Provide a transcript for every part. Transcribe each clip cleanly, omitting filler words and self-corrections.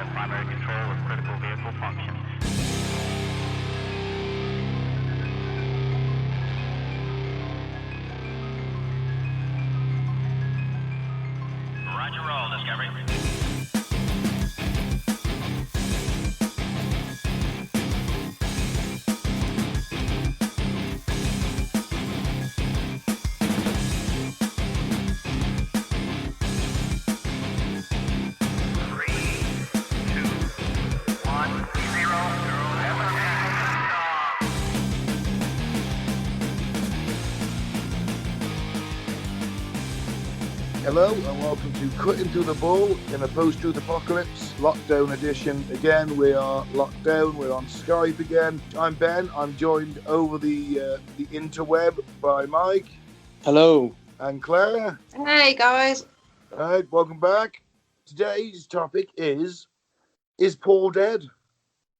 have primary control of critical vehicle functions. Roger, roll, Discovery. Hello and welcome to Cutting Through the Bull in a post-truth apocalypse lockdown edition. Again, we are locked down. We're on Skype again. I'm Ben. I'm joined over the interweb by Mike. Hello. And Claire. Hey guys. All right, welcome back. Today's topic is Paul dead?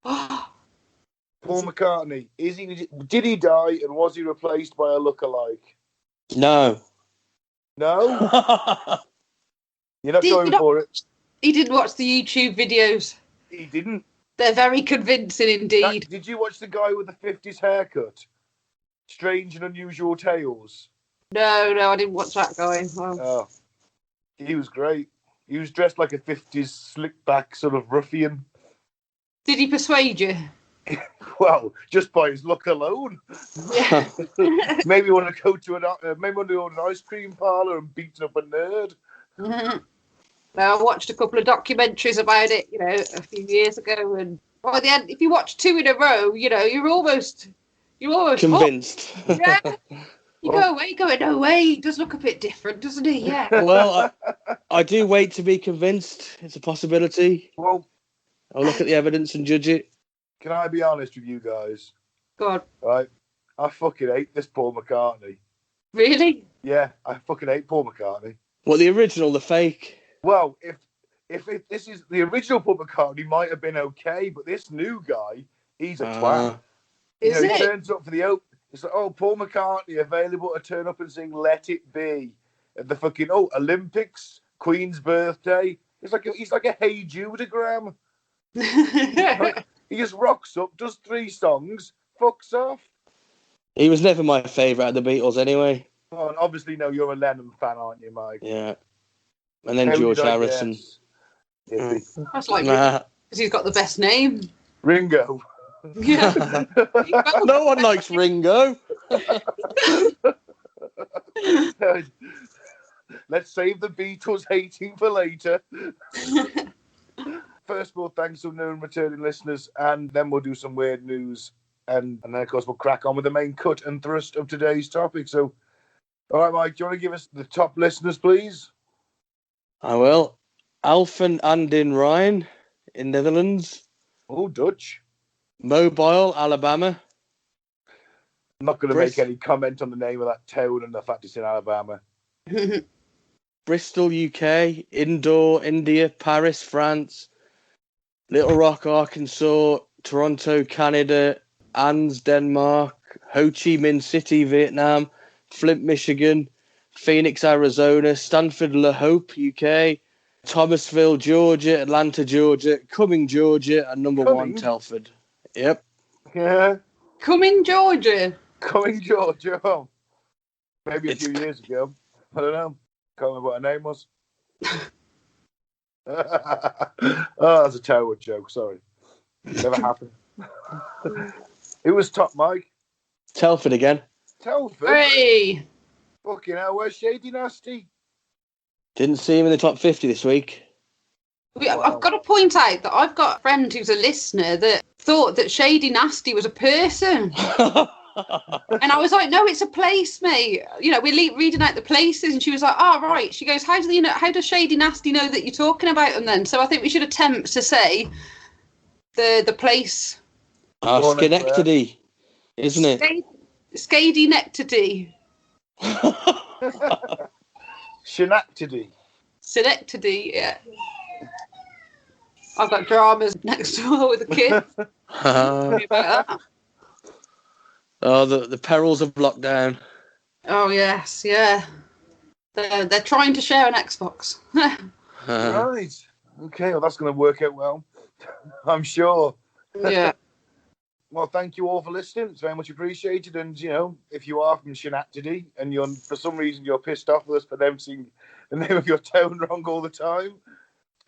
Paul McCartney. Did he die and was he replaced by a lookalike? No. No? You're not going for it? He didn't watch the YouTube videos. He didn't? They're very convincing indeed. Did you watch the guy with the 50s haircut? Strange and Unusual Tales? No, I didn't watch that guy. Oh. He was great. He was dressed like a 50s slick back sort of ruffian. Did he persuade you? Well, just by his look alone. Yeah. Maybe want to go to an ice cream parlour and beat up a nerd. Well, I watched a couple of documentaries about it, a few years ago, and by the end, if you watch two in a row, you're almost convinced. Yeah. You go away going, no way, he does look a bit different, doesn't he? Yeah. Well, I do wait to be convinced. It's a possibility. Well, I'll look at the evidence and judge it. Can I be honest with you guys? Go on. Right? I fucking hate this Paul McCartney. Really? Yeah, I fucking hate Paul McCartney. Well, the original, the fake. Well, if this is the original Paul McCartney, might have been okay, but this new guy, he's a twat. Is it? He turns up for the open. It's like, oh, Paul McCartney available to turn up and sing "Let It Be" at the fucking Olympics, Queen's birthday. He's like a Hey Jude-ogram. He just rocks up, does 3 songs, fucks off. He was never my favourite of the Beatles anyway. Oh, and obviously, no, you're a Lennon fan, aren't you, Mike? Yeah. And then George Harrison. That's like because he's got the best name. Ringo. Yeah. No one likes Ringo. Let's save the Beatles hating for later. First of all, thanks to new and returning listeners, and then we'll do some weird news, and then, of course, we'll crack on with the main cut and thrust of today's topic. So, all right, Mike, do you want to give us the top listeners, please? I will. Alphen Andin Ryan in Netherlands. Oh, Dutch. Mobile, Alabama. I'm not going to make any comment on the name of that town and the fact it's in Alabama. Bristol, UK. Indore, India. Paris, France. Little Rock, Arkansas, Toronto, Canada, Anne's, Denmark, Ho Chi Minh City, Vietnam, Flint, Michigan, Phoenix, Arizona, Stanford, La Hope, UK, Thomasville, Georgia, Atlanta, Georgia, Cumming, Georgia, and number 1, Telford. Yep. Yeah. Cumming, Georgia. Oh. Maybe a few years ago. I don't know. Can't remember what her name was. Oh, that's a terrible joke. Sorry. Never happened. Who was top, Mike? Telford again. Telford? Hey! Fucking hell, where's Shady Nasty? Didn't see him in the top 50 this week. I've got to point out that I've got a friend who's a listener that thought that Shady Nasty was a person. And I was like, no, it's a place, mate. We're reading out the places, and she was like, oh, right. She goes, how does Shady Nasty know that you're talking about them then? So I think we should attempt to say the place. Schenectady, isn't it? Skady Nectady. Schenectady, yeah. I've got dramas next door with the kids. Sorry about that. Oh, the perils of lockdown. Oh, yes, yeah. They're trying to share an Xbox. Right. Okay, well, that's going to work out well. I'm sure. Yeah. Well, thank you all for listening. It's very much appreciated. And, you know, if you are from Schenectady and you're for some reason you're pissed off with us for pronouncing the name of your town wrong all the time,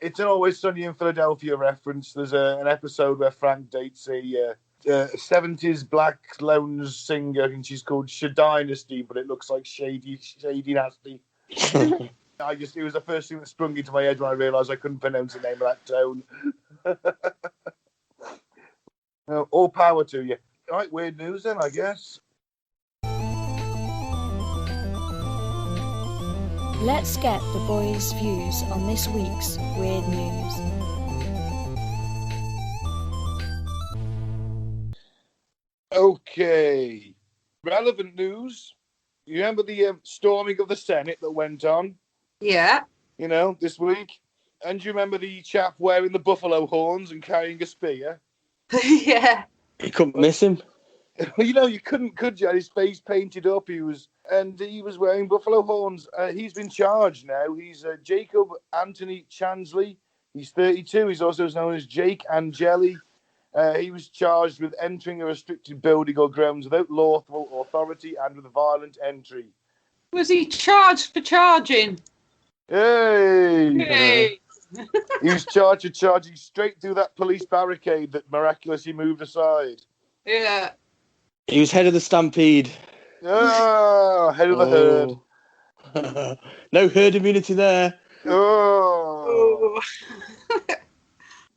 it's an Always Sunny in Philadelphia reference. There's an episode where Frank dates a 70s black lounge singer, and she's called Dynasty, but it looks like Shady Nasty. It was the first thing that sprung into my head when I realised I couldn't pronounce the name of that town. All power to you. All right, weird news then, I guess. Let's get the boys' views on this week's weird news. Okay. Relevant news. You remember the storming of the Senate that went on, Yeah. you know, this week? And do you remember the chap wearing the buffalo horns and carrying a spear? Yeah. You couldn't miss him. You know, you couldn't, could you? His face painted up. He was wearing buffalo horns. He's been charged now. He's Jacob Anthony Chansley. He's 32. He's also known as Jake Angeli. He was charged with entering a restricted building or grounds without lawful authority and with violent entry. Was he charged for charging? Hey! Hey. He was charged with charging straight through that police barricade that miraculously moved aside. Yeah. He was head of the stampede. Oh, head of the herd. No herd immunity there. Oh.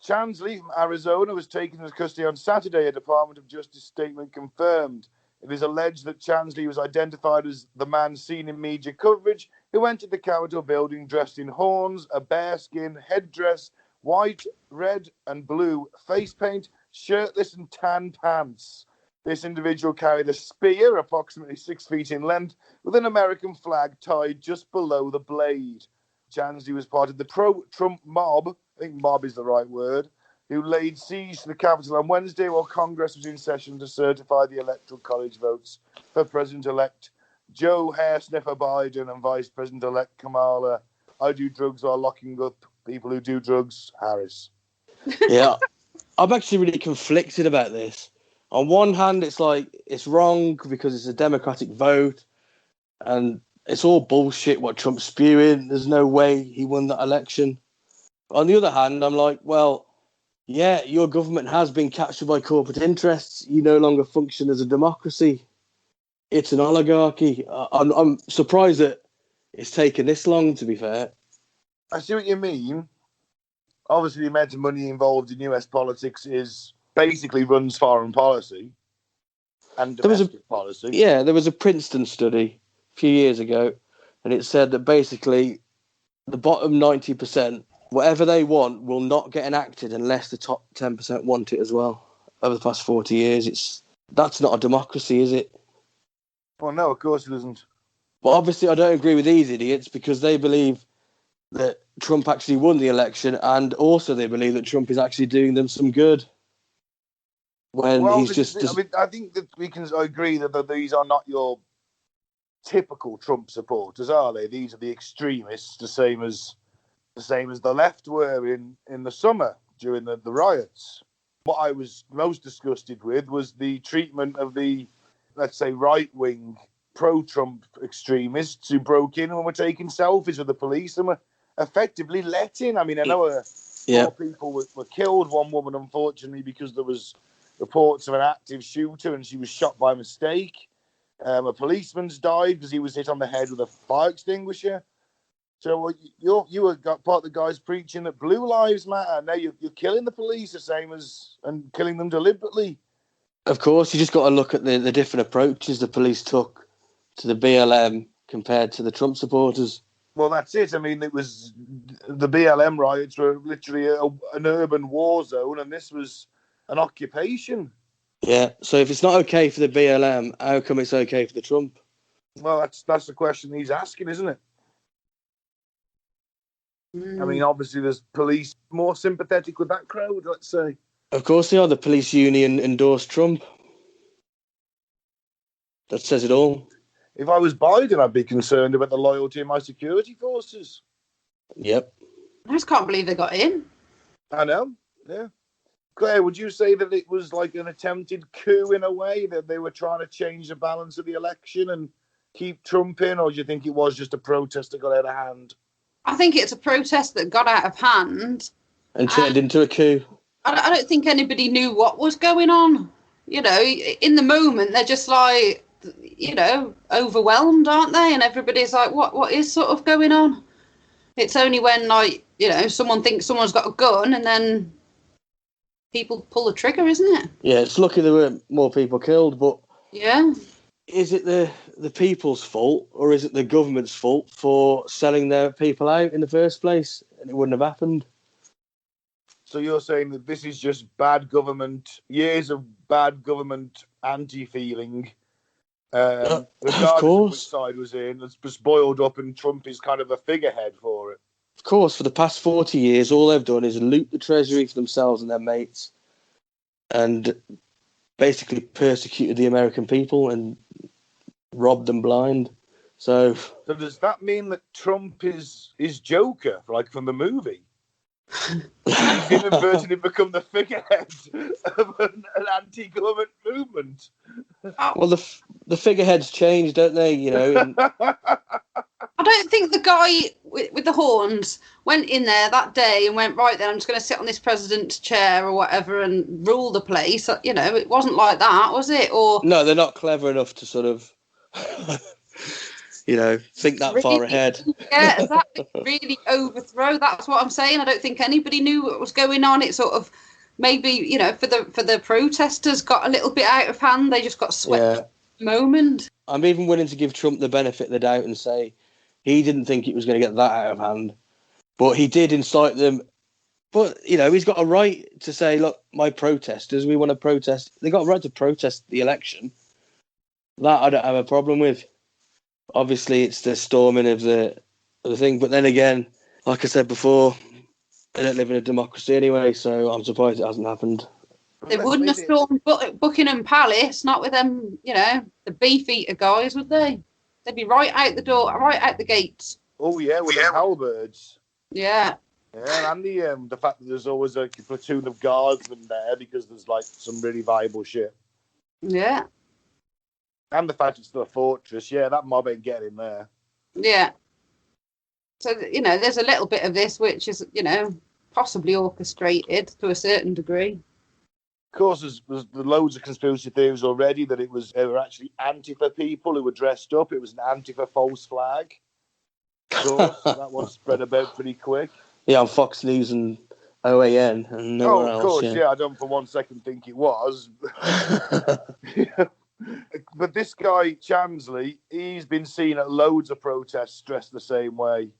Chansley from Arizona was taken into custody on Saturday, a Department of Justice statement confirmed. It is alleged that Chansley was identified as the man seen in media coverage who entered the Capitol building dressed in horns, a bearskin headdress, white, red, and blue face paint, shirtless and tan pants. This individual carried a spear approximately 6 feet in length with an American flag tied just below the blade. Chansley was part of the pro-Trump mob, I think mob is the right word, who laid siege to the Capitol on Wednesday while Congress was in session to certify the Electoral College votes for President-elect Joe Hair Sniffer Biden and Vice President-elect Kamala I do drugs while locking up people who do drugs, Harris. Yeah, I'm actually really conflicted about this. On one hand, it's like, it's wrong because it's a democratic vote and it's all bullshit what Trump's spewing. There's no way he won that election. On the other hand, I'm like, well, yeah, your government has been captured by corporate interests. You no longer function as a democracy. It's an oligarchy. I'm surprised that it's taken this long, to be fair. I see what you mean. Obviously, the amount of money involved in US politics basically runs foreign policy and domestic policy. Yeah, there was a Princeton study a few years ago, and it said that basically the bottom 90%, whatever they want, will not get enacted unless the top 10% want it as well. Over the past 40 years, that's not a democracy, is it? Well, no, of course it isn't. But obviously, I don't agree with these idiots because they believe that Trump actually won the election, and also they believe that Trump is actually doing them some good. When he's just... I mean, I think that we can agree that these are not your typical Trump supporters, are they? These are the extremists, the same as the left were in the summer during the riots. What I was most disgusted with was the treatment of the, let's say, right-wing pro-Trump extremists who broke in and were taking selfies with the police and were effectively let in. I mean, I know four people were killed, one woman, unfortunately, because there was reports of an active shooter and she was shot by mistake. A policeman's died because he was hit on the head with a fire extinguisher. So you were part of the guys preaching that blue lives matter. Now you're killing the police the same as and killing them deliberately. Of course, you just got to look at the different approaches the police took to the BLM compared to the Trump supporters. Well, that's it. I mean, it was the BLM riots were literally an urban war zone, and this was an occupation. Yeah. So if it's not okay for the BLM, how come it's okay for the Trump? Well, that's the question he's asking, isn't it? I mean, obviously, there's police more sympathetic with that crowd, let's say. Of course they are. The police union endorsed Trump. That says it all. If I was Biden, I'd be concerned about the loyalty of my security forces. Yep. I just can't believe they got in. I know, yeah. Claire, would you say that it was like an attempted coup in a way, that they were trying to change the balance of the election and keep Trump in, or do you think it was just a protest that got out of hand? I think it's a protest that got out of hand. And turned into a coup. I don't think anybody knew what was going on. You know, in the moment, they're just like, you know, overwhelmed, aren't they? And everybody's like, what is sort of going on? It's only when, like, you know, someone thinks someone's got a gun and then people pull the trigger, isn't it? Yeah, it's lucky there weren't more people killed, but Yeah. is it the people's fault, or is it the government's fault for selling their people out in the first place? And it wouldn't have happened. So you're saying that this is just bad government, years of bad government anti-feeling, regardless of which side was in, it's just boiled up, and Trump is kind of a figurehead for it. Of course, for the past 40 years, all they've done is loot the treasury for themselves and their mates, and basically persecuted the American people and robbed them blind. So does that mean that Trump is Joker, like from the movie? He's inadvertently become the figurehead of an anti-government movement. Well, the figureheads change, don't they? You know. I don't think the guy with the horns went in there that day and went, right then, I'm just going to sit on this president's chair or whatever and rule the place. You know, it wasn't like that, was it? Or no, they're not clever enough to sort of, you know, think that far ahead. Yeah, exactly. Really overthrow. That's what I'm saying. I don't think anybody knew what was going on. It sort of maybe, you know, for the protesters got a little bit out of hand. They just got swept at the moment. I'm even willing to give Trump the benefit of the doubt and say he didn't think it was going to get that out of hand, but he did incite them. But, you know, he's got a right to say, look, my protesters, we want to protest. They got a right to protest the election. That I don't have a problem with. Obviously, it's the storming of the thing. But then again, like I said before, I don't live in a democracy anyway, so I'm surprised it hasn't happened. They wouldn't have stormed Buckingham Palace, not with them, you know, the beef-eater guys, would they? They'd be right out the door, right out the gates. Oh, yeah, with the halberds. Yeah. Yeah, and the fact that there's always a platoon of guardsmen there because there's, like, some really valuable shit. Yeah. And the fact it's still a fortress. Yeah, that mob ain't getting in there. Yeah. So, you know, there's a little bit of this which is, you know, possibly orchestrated to a certain degree. Of course, there's loads of conspiracy theories already that they were actually Antifa people who were dressed up. It was an Antifa false flag. Of course, that one spread about pretty quick. Yeah, on Fox News and OAN and nowhere else. Of course, yeah. I don't for one second think it was. But this guy, Chansley, he's been seen at loads of protests dressed the same way.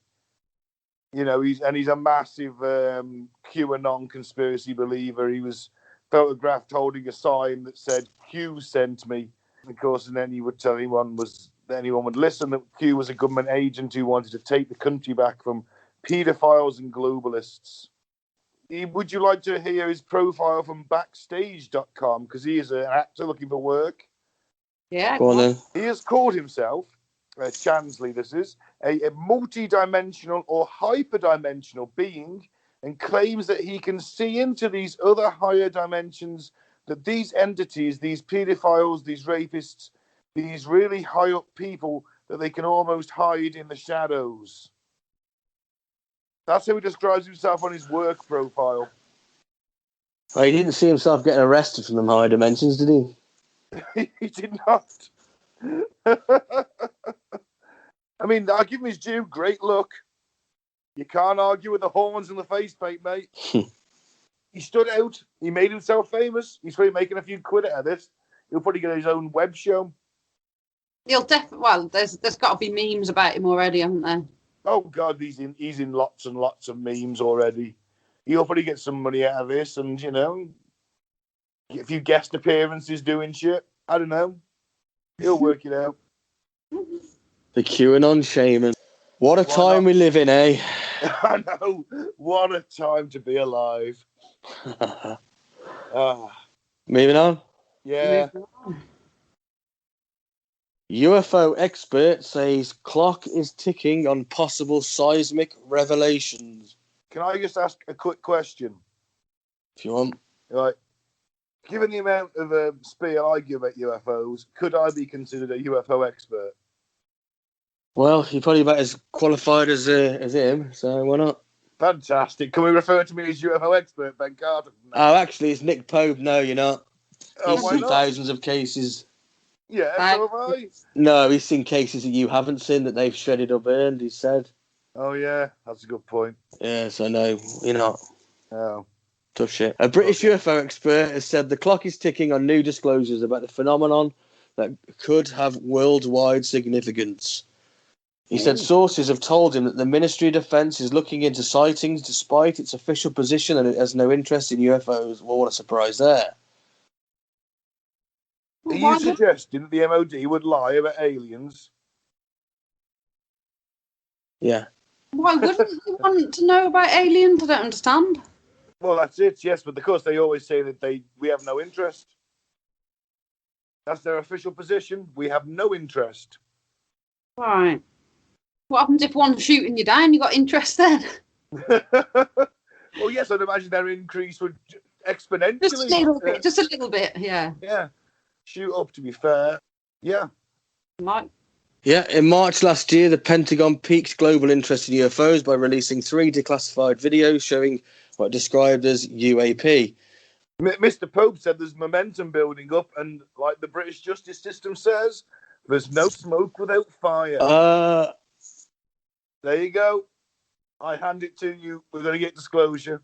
You know, he's a massive QAnon conspiracy believer. He was photographed holding a sign that said Q sent me. Of course, and then he would tell anyone would listen that Q was a government agent who wanted to take the country back from paedophiles and globalists. Would you like to hear his profile from backstage.com? Because he is an actor looking for work. Yeah. Go on then. He has called himself, Chansley this is, a multi-dimensional or hyper-dimensional being, and claims that he can see into these other higher dimensions, that these entities, these pedophiles, these rapists, these really high-up people, that they can almost hide in the shadows. That's how he describes himself on his work profile. Well, he didn't see himself getting arrested from them higher dimensions, did he? He did not. I mean, I'll give him his due. Great look. You can't argue with the horns and the face paint, mate. He stood out. He made himself famous. He's probably making a few quid out of this. He'll probably get his own web show. He'll well, there's got to be memes about him already, haven't there? Oh, God, he's in lots and lots of memes already. He'll probably get some money out of this and, you know, get a few guest appearances doing shit. I don't know. He'll work it out. The QAnon shaman. What a time we live in, eh? I know. What a time to be alive. Moving on. Yeah. UFO expert says clock is ticking on possible seismic revelations. Can I just ask a quick question? If you want. Right. Given the amount of spiel I give at UFOs, could I be considered a UFO expert? Well, you're probably about as qualified as him, so why not? Fantastic. Can we refer to me as UFO expert, Ben Carter? Oh, actually, it's Nick Pope. No, you're not. Oh, He's why seen not? thousands of cases. Yeah, so have I. No, he's seen cases that you haven't seen that they've shredded or burned, he said. Oh, yeah, that's a good point. Yeah, so no, you're not. Oh. Tough shit. A British UFO expert has said the clock is ticking on new disclosures about the phenomenon that could have worldwide significance. He said sources have told him that the Ministry of Defence is looking into sightings despite its official position and it has no interest in UFOs. Well, what a surprise there. Are you suggesting that the MOD would lie about aliens? Yeah. Why wouldn't you want to know about aliens? I don't understand. Well, that's it, yes, but of course they always say that we have no interest. That's their official position. We have no interest. Right. What happens if one's shooting you down? You got interest then? Well, yes, I'd imagine their increase would exponentially. Just a little bit. Just a little bit. Yeah. Yeah. Shoot up, to be fair. Yeah. Might. Yeah, in March last year, the Pentagon piqued global interest in UFOs by releasing 3 declassified videos showing what described as UAP. Mr. Pope said there's momentum building up, and like the British justice system says, there's no smoke without fire. There you go. I hand it to you. We're going to get disclosure.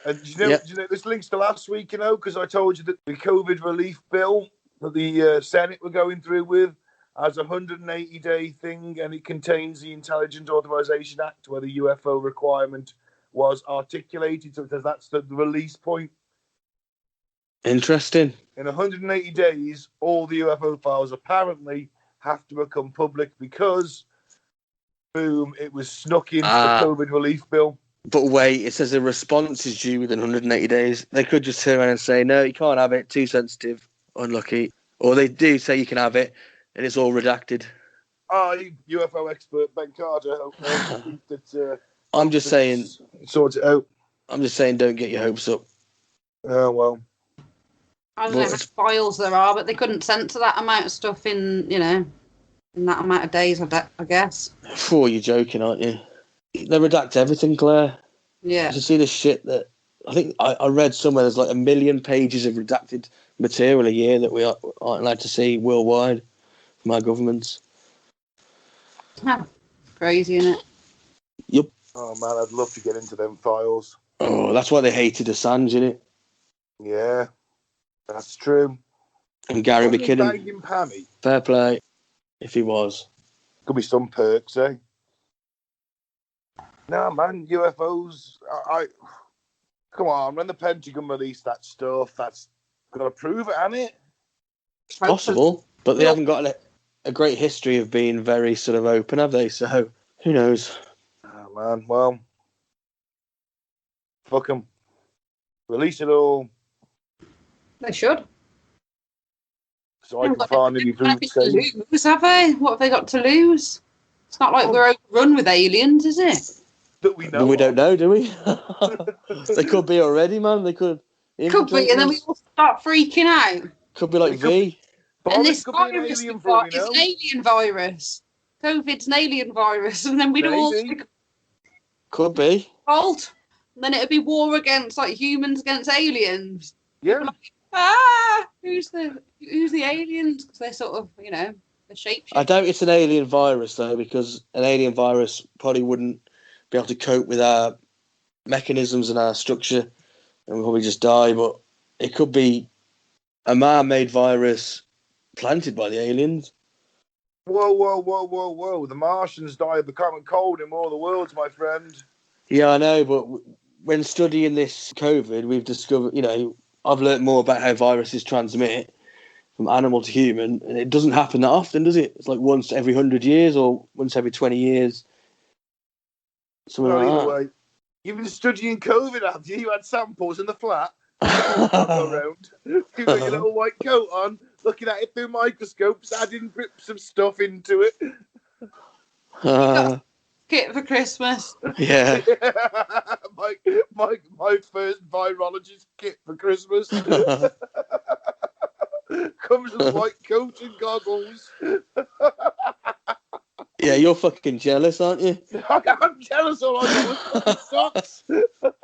And do you know, this links to last week, because I told you that the COVID relief bill that the Senate were going through with has a 180-day thing, and it contains the Intelligence Authorization Act, where the UFO requirement was articulated. So that's the release point. Interesting. In 180 days, all the UFO files apparently have to become public because, boom, it was snuck into the COVID relief bill. But wait, it says a response is due within 180 days. They could just turn around and say, no, you can't have it, too sensitive, unlucky. Or they do say you can have it, and it's all redacted. UFO expert Ben Carter. I'm just saying... Sort it out. I'm just saying don't get your hopes up. Oh, well. I don't know how many files there are, but they couldn't censor that amount of stuff in that amount of days, I guess. You're joking, aren't you? They redact everything, Claire. Yeah. Did you see the shit that... I think I read somewhere there's like 1 million pages of redacted material a year that we aren't allowed to see worldwide from our governments. Crazy, isn't it? Yep. Oh, man, I'd love to get into them files. Oh, that's why they hated Assange, innit? Yeah, that's true. And Gary McKinnon. Banging Pammy. Fair play, if he was. Could be some perks, eh? No, man, UFOs. Come on, when the Pentagon released that stuff, that's got to prove it, hasn't it? It's possible, but they haven't got a great history of being very sort of open, have they? So, who knows? Oh, man, well, fuck them. Release it all. They should. So I can finally prove safe. Lose, have they? What have they got to lose? It's not like we're overrun with aliens, is it? That we know. But we don't know, do we? They could be already, man. They could. Could be, and then we all start freaking out. Could be like V. And this virus we've got is an alien virus. COVID's an alien virus, and then we'd all could be fault. And then it'd be war against humans against aliens. Yeah. Who's the aliens? Because they're sort of the shapeshifters. I doubt it's an alien virus though, because an alien virus probably wouldn't be able to cope with our mechanisms and our structure, and we'll probably just die. But it could be a man-made virus planted by the aliens. Whoa. The Martians die of the common cold in more of the worlds, my friend. Yeah, I know, but when studying this COVID, we've discovered, I've learnt more about how viruses transmit from animal to human, and it doesn't happen that often, does it? It's like once every 100 years or once every 20 years. Something like that. Way. You've been studying COVID, have you? You had samples in the flat. Around. You've got your little white coat on, looking at it through microscopes, adding some stuff into it. Got kit for Christmas. Yeah. my first virologist kit for Christmas. Comes with white coat and goggles. Yeah, you're fucking jealous, aren't you? I'm jealous all I got was socks.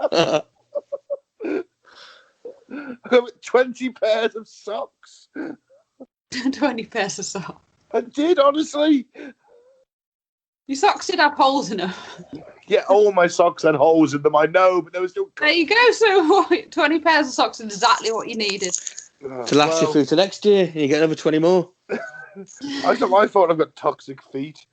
I got 20 pairs of socks. 20 pairs of socks. I did, honestly. Your socks did have holes in them. Yeah, all my socks had holes in them, I know, but they were still... There you go. So 20 pairs of socks is exactly what you needed. To last you through to next year, and you get another 20 more. I thought I've got toxic feet.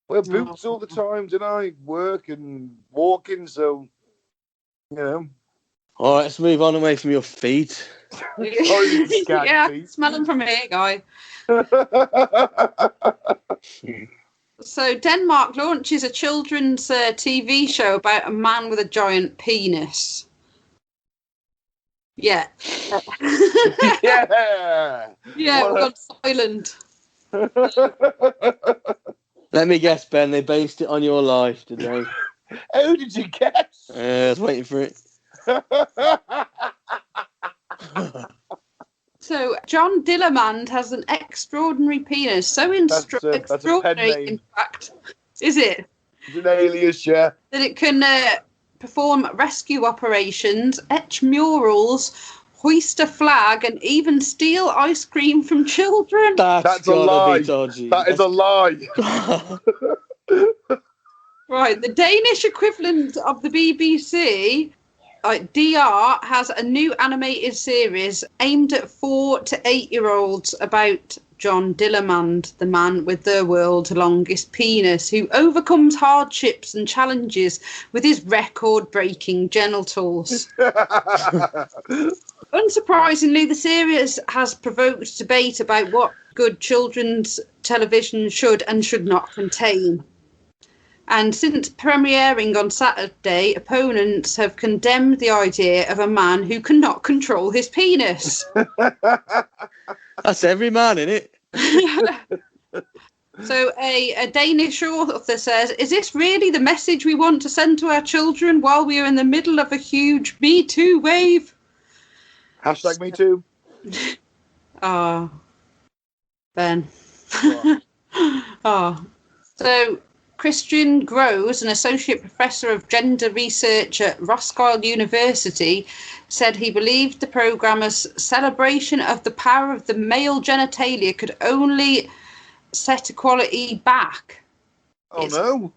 Wear boots all the time, don't I? Work and walking, so, you know. All right, let's move on away from your feet. Yeah, feet. smell them from here, guy. So Denmark launches a children's TV show about a man with a giant penis. Yeah. Yeah. Yeah, we've gone silent. Let me guess, Ben, they based it on your life today. How did you guess? I was waiting for it. So John Dillermand has an extraordinary penis. So That's a pen extraordinary, name. in fact. Is it? It's an alias, yeah. That it can perform rescue operations, etch murals, hoist a flag, and even steal ice cream from children. That's a lie. That is a lie. Right, the Danish equivalent of the BBC, DR, has a new animated series aimed at 4 to 8-year-olds about John Dillermand, the man with the world's longest penis, who overcomes hardships and challenges with his record-breaking genitals. Unsurprisingly, the series has provoked debate about what good children's television should and should not contain. And since premiering on Saturday, opponents have condemned the idea of a man who cannot control his penis. That's every man, innit? So a Danish author says, is this really the message we want to send to our children while we are in the middle of a huge Me Too wave? Hashtag Me Too. Oh, Ben. Oh. So Christian Groves, an associate professor of gender research at Roskilde University, said he believed the programmer's celebration of the power of the male genitalia could only set equality back. No.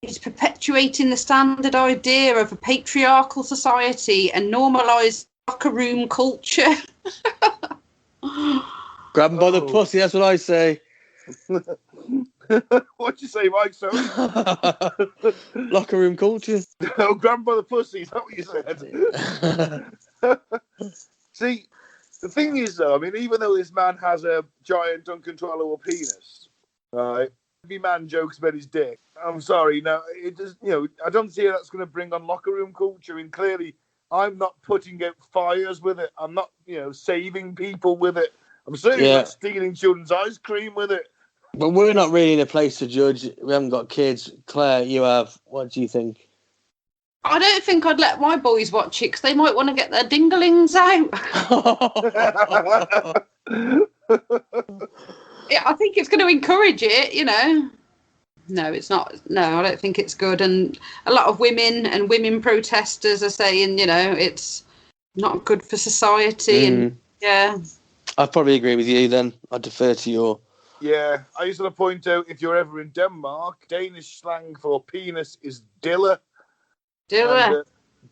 It's perpetuating the standard idea of a patriarchal society and normalised locker room culture. Grab him by the pussy, that's what I say. What'd you say, Mike? Sorry. Locker room culture. Oh, grab him by the pussy, is that what you said? See, the thing is, though, I mean, even though this man has a giant, uncontrollable penis, right? Every man jokes about his dick. I'm sorry, no, it just, I don't see how that's going to bring on locker room culture. And clearly, I'm not putting out fires with it. I'm not, saving people with it. I'm certainly not stealing children's ice cream with it. But we're not really in a place to judge. We haven't got kids. Claire, you have. What do you think? I don't think I'd let my boys watch it because they might want to get their dinglings out. Yeah, I think it's going to encourage it, No, it's not. No, I don't think it's good. And a lot of women and women protesters are saying, it's not good for society. And yeah. I'd probably agree with you then. I'd defer to your... Yeah, I used to point out, if you're ever in Denmark, Danish slang for penis is diller. Diller.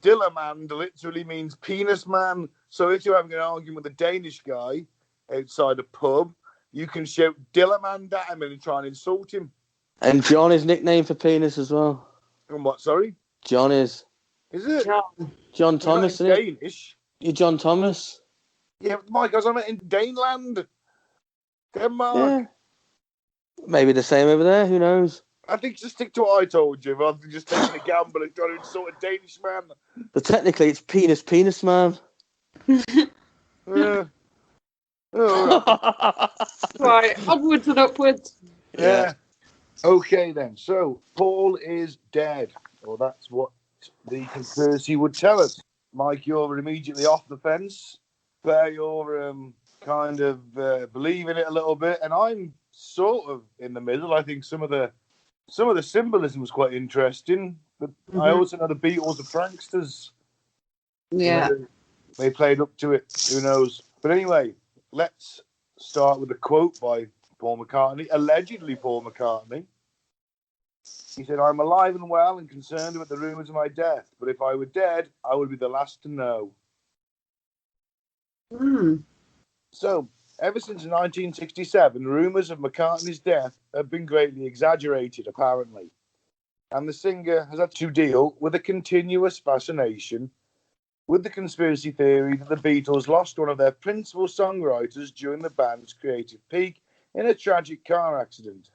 Dillermand literally means penis man. So if you're having an argument with a Danish guy outside a pub, you can shout Dillermand at him and try and insult him. And John is nickname for penis as well. And what, sorry? John is. Is it? John Thomas, isn't it? Danish. You're John Thomas. Yeah, Mike, I was on it in Daneland. Denmark. Yeah. Maybe the same over there, who knows? I think just stick to what I told you, rather than just taking a gamble and trying to insult a Danish man. But technically, it's penis man. Yeah. Oh, Right, onwards and upwards. Yeah. Okay, then. So, Paul is dead. Or that's what the conspiracy would tell us. Mike, you're immediately off the fence. Claire, you're kind of believing it a little bit. And I'm sort of in the middle. I think some of the symbolism was quite interesting. But I also know the Beatles are pranksters. Yeah. They played up to it. Who knows? But anyway, let's start with a quote by Paul McCartney, allegedly Paul McCartney. He said, "I'm alive and well and concerned about the rumours of my death, but if I were dead, I would be the last to know." So, ever since 1967, rumours of McCartney's death have been greatly exaggerated, apparently. And the singer has had to deal with a continuous fascination with the conspiracy theory that the Beatles lost one of their principal songwriters during the band's creative peak in a tragic car accident.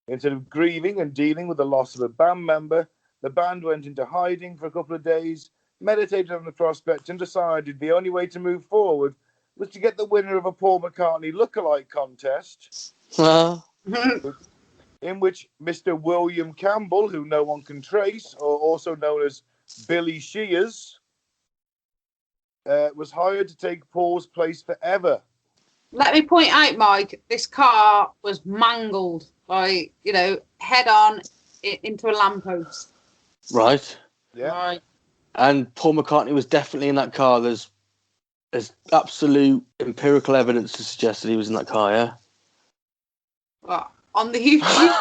Instead of grieving and dealing with the loss of a band member, the band went into hiding for a couple of days, meditated on the prospect, and decided the only way to move forward was to get the winner of a Paul McCartney lookalike contest, in which Mr. William Campbell, who no one can trace, or also known as Billy Shears, was hired to take Paul's place forever. Let me point out, Mike, this car was mangled, like, head on into a lamppost. Right. Yeah. Right. And Paul McCartney was definitely in that car. There's absolute empirical evidence to suggest that he was in that car, yeah? Well, on the YouTube,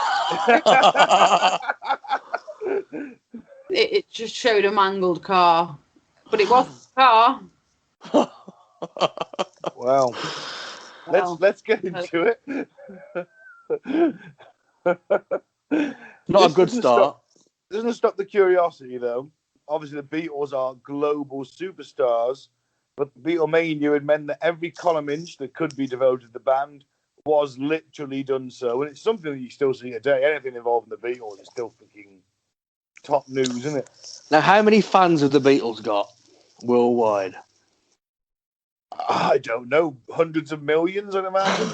it just showed a mangled car. But it was a car. Well, let's get into it. Not a good start. Doesn't stop the curiosity, though. Obviously, the Beatles are global superstars, but Beatlemania had meant that every column inch that could be devoted to the band was literally done so. And it's something that you still see today. Anything involving the Beatles is still fucking top news, isn't it? Now, how many fans have the Beatles got worldwide? I don't know. Hundreds of millions, I'd imagine.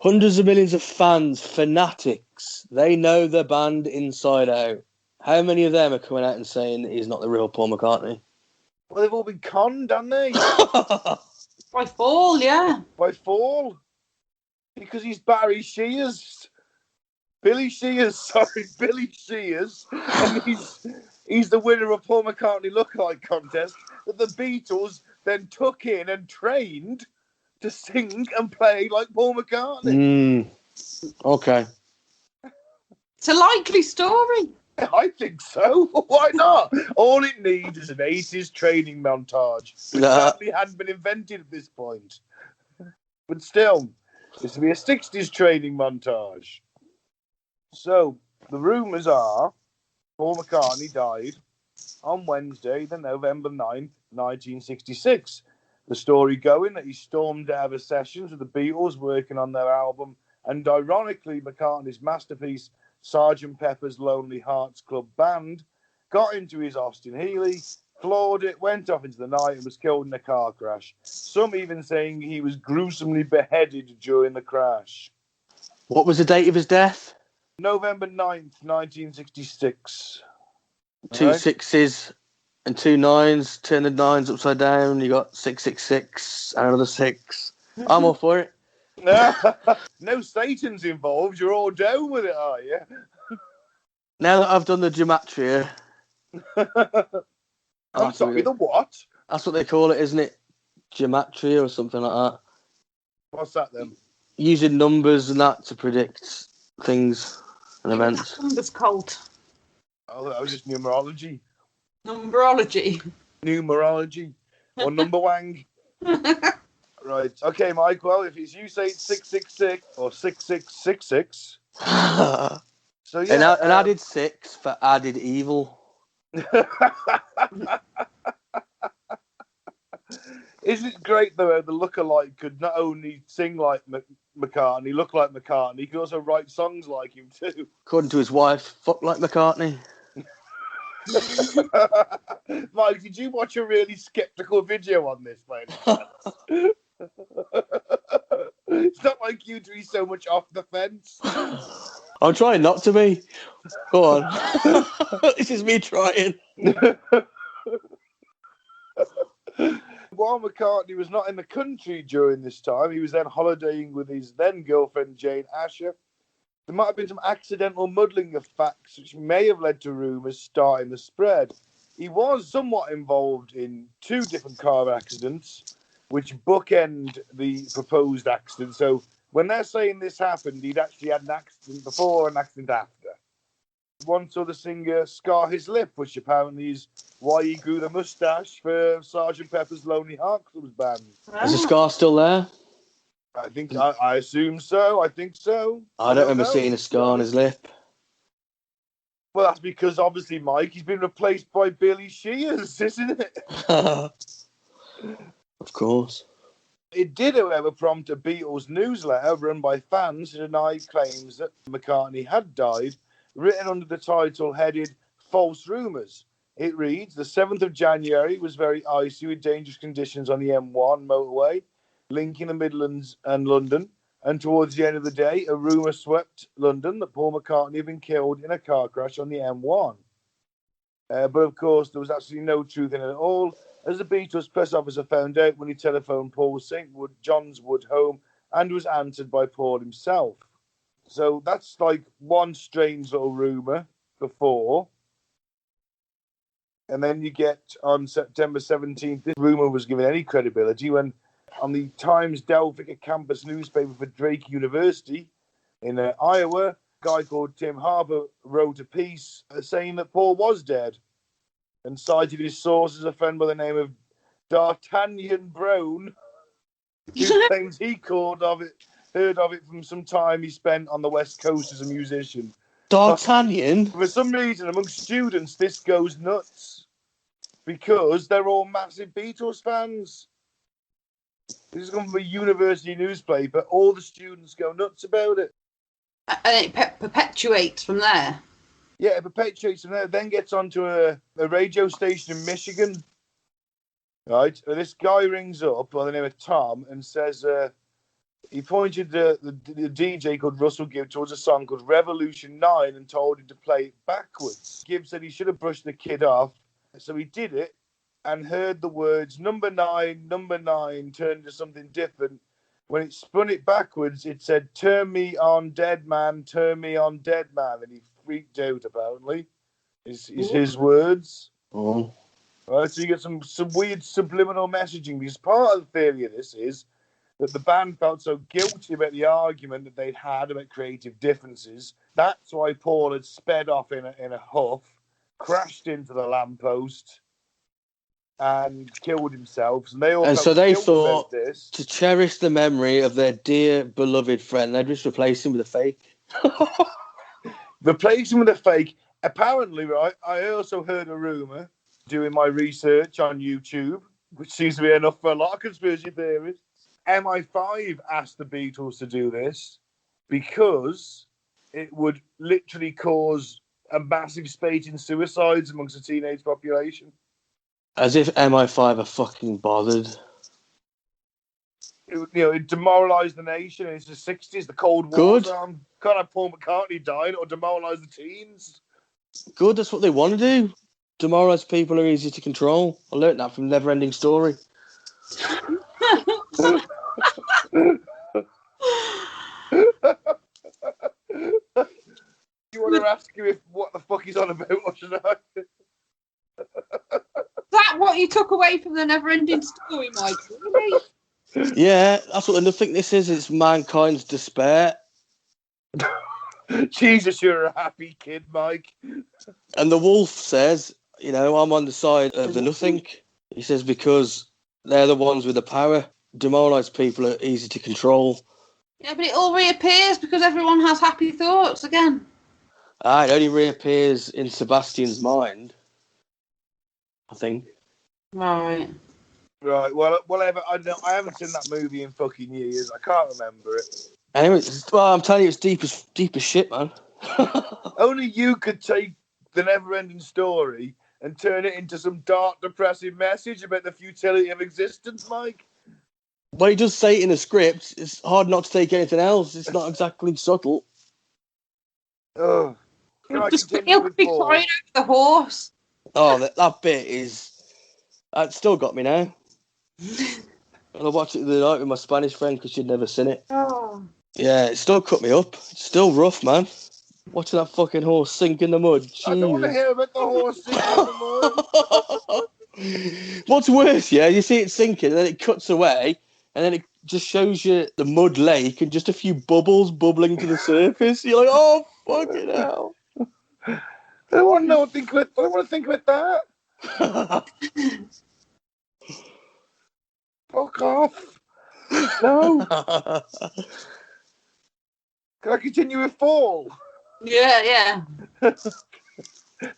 Hundreds of millions of fans, fanatics. They know the band inside out. How many of them are coming out and saying that he's not the real Paul McCartney? Well, they've all been conned, haven't they? By fall, yeah. By fall. Because he's Barry Shears. Billy Shears. And he's the winner of Paul McCartney lookalike contest that the Beatles then took in and trained to sing and play like Paul McCartney. Okay. It's a likely story. I think so. Why not? All it needs is an 80s training montage, which sadly hadn't been invented at this point. But still, this will be a 60s training montage. So, the rumours are Paul McCartney died on Wednesday, the November 9th, 1966. The story going that he stormed out of sessions with the Beatles working on their album, and ironically, McCartney's masterpiece, Sgt. Pepper's Lonely Hearts Club Band, got into his Austin Healey, floored it, went off into the night, and was killed in a car crash. Some even saying he was gruesomely beheaded during the crash. What was the date of his death? November 9th, 1966. Two sixes and two nines. Turn the nines upside down. You got 666 and another 6. I'm all for it. No Satan's involved. You're all down with it, are you? Now that I've done the gematria. I'm sorry, the what? That's what they call it, isn't it? Gematria or something like that. What's that then? Using numbers and that to predict things and events. Numbers cult. Oh, that was just numerology. Numerology. Numerology. Or number wang. Right. Okay, Mike. Well, if it's you say it's 666 or 6666. So yeah. An added 6 for added evil. Isn't it great though? The lookalike could not only sing like McCartney, look like McCartney, he could also write songs like him too. According to his wife, fuck like McCartney. Mike, did you watch a really skeptical video on this, mate? It's not like you to be so much off the fence. I'm trying not to be. Go on. This is me trying. While McCartney was not in the country during this time, he was then holidaying with his then girlfriend Jane Asher. There might have been some accidental muddling of facts which may have led to rumours starting the spread. He was somewhat involved in 2 different car accidents, which bookend the proposed accident. So when they're saying this happened, he'd actually had an accident before and an accident after. One saw the singer scar his lip, which apparently is why he grew the moustache for Sgt. Pepper's Lonely Hearts Club Band. Is the scar still there? I assume so. I think so. I don't remember seeing a scar on his lip. Well, that's because obviously, Mike, he's been replaced by Billy Shears, isn't it? Of course. It did, however, prompt a Beatles newsletter run by fans who denied claims that McCartney had died, written under the title headed False Rumours. It reads, the 7th of January was very icy with dangerous conditions on the M1 motorway, linking the Midlands and London. And towards the end of the day, a rumour swept London that Paul McCartney had been killed in a car crash on the M1. But of course, there was absolutely no truth in it at all, as the Beatles press officer found out when he telephoned Paul St. John's Wood home and was answered by Paul himself. So that's like one strange little rumour before. And then you get on September 17th, this rumour was given any credibility when on the Times Delphic campus newspaper for Drake University in Iowa, a guy called Tim Harper wrote a piece saying that Paul was dead and cited his source as a friend by the name of D'Artagnan Brown, who claims he heard of it from some time he spent on the West Coast as a musician. D'Artagnan? For some reason, among students, this goes nuts because they're all massive Beatles fans. This is coming from a university newspaper. All the students go nuts about it. And it perpetuates from there. Yeah, it perpetuates from there. Then gets onto a radio station in Michigan. Right? And this guy rings up by the name of Tom and says he pointed the DJ called Russell Gibb towards a song called Revolution 9 and told him to play it backwards. Gibb said he should have brushed the kid off. So he did it and heard the words number 9 turned into something different. When it spun it backwards, it said, turn me on, dead man, turn me on, dead man. And he freaked out, apparently, is his words. Oh. Right, so you get some weird subliminal messaging, because part of the theory of this is that the band felt so guilty about the argument that they'd had about creative differences. That's why Paul had sped off in a huff, crashed into the lamppost, and killed himself. And so they thought this. To cherish the memory of their dear beloved friend, they'd just replace him with a fake. Replace him with a fake. Apparently, right, I also heard a rumour doing my research on YouTube, which seems to be enough for a lot of conspiracy theories. MI5 asked the Beatles to do this because it would literally cause a massive spate in suicides amongst the teenage population. As if MI5 are fucking bothered. It demoralised the nation. It's the 60s, the Cold War. Good. Can't have Paul McCartney dying or demoralise the teens. Good, that's what they want to do. Demoralise people are easy to control. I learnt that from Neverending Story. You want to ask him what the fuck he's on about, or should I? Is that what you took away from the Neverending Story, Mike? Really? Yeah, that's what I think this is. It's mankind's despair. Jesus, you're a happy kid, Mike. And the wolf says, I'm on the side of the nothing. He says because they're the ones with the power. Demoralised people are easy to control. Yeah, but it all reappears because everyone has happy thoughts again. It only reappears in Sebastian's mind, I think. Right. Well, whatever. I haven't seen that movie in fucking years. I can't remember it. Anyway, I'm telling you, it's deep as shit, man. Only you could take the Never-Ending Story and turn it into some dark, depressive message about the futility of existence, Mike. Well, he does say it in a script. It's hard not to take anything else. It's not exactly subtle. Oh, can I Just continue he'll with be Paul? crying over the horse. Oh, that bit is... It's still got me now. And I watched it the other night with my Spanish friend because she'd never seen it. Oh. Yeah, it still cut me up. It's still rough, man. Watching that fucking horse sink in the mud. I don't want to Jesus. hear about the horse sinking in the mud. What's worse, yeah, you see it sinking and then it cuts away and then it just shows you the mud lake and just a few bubbles bubbling to the surface. You're like, oh, fucking hell. I don't want to know. I don't want to think about that. Fuck off. No. Can I continue with Fall? Yeah.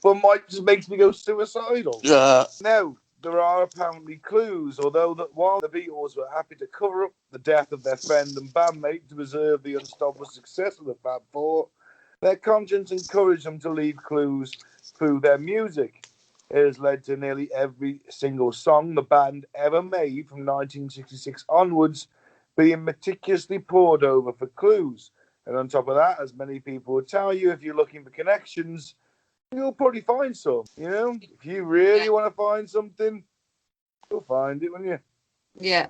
Well, Mike just makes me go suicidal. Yeah. Now, there are apparently clues, although that while the Beatles were happy to cover up the death of their friend and bandmate to preserve the unstoppable success of the Fab Four, their conscience encouraged them to leave clues through their music. It has led to nearly every single song the band ever made from 1966 onwards being meticulously pored over for clues. And on top of that, as many people will tell you, if you're looking for connections, you'll probably find some. You know, if you really want to find something, you'll find it, won't you? Yeah.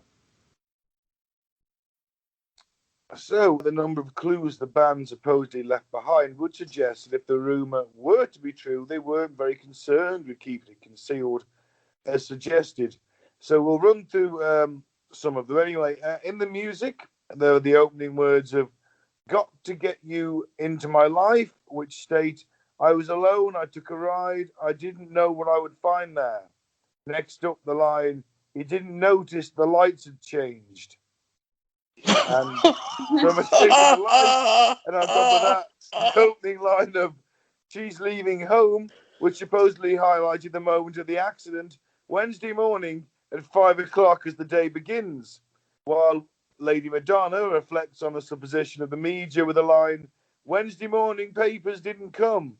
So, the number of clues the band supposedly left behind would suggest that if the rumour were to be true, they weren't very concerned with keeping it concealed, as suggested. So, we'll run through some of them. Anyway, in the music, there are the opening words of "Got to Get You Into My Life," which state, "I was alone, I took a ride, I didn't know what I would find there." Next up, the line, "He didn't notice the lights had changed." And from a single light, and on top of that, the opening line of "She's leaving home," which supposedly highlighted the moment of the accident, Wednesday morning at 5 o'clock as the day begins, while Lady Madonna reflects on the supposition of the media with the line, "Wednesday morning papers didn't come."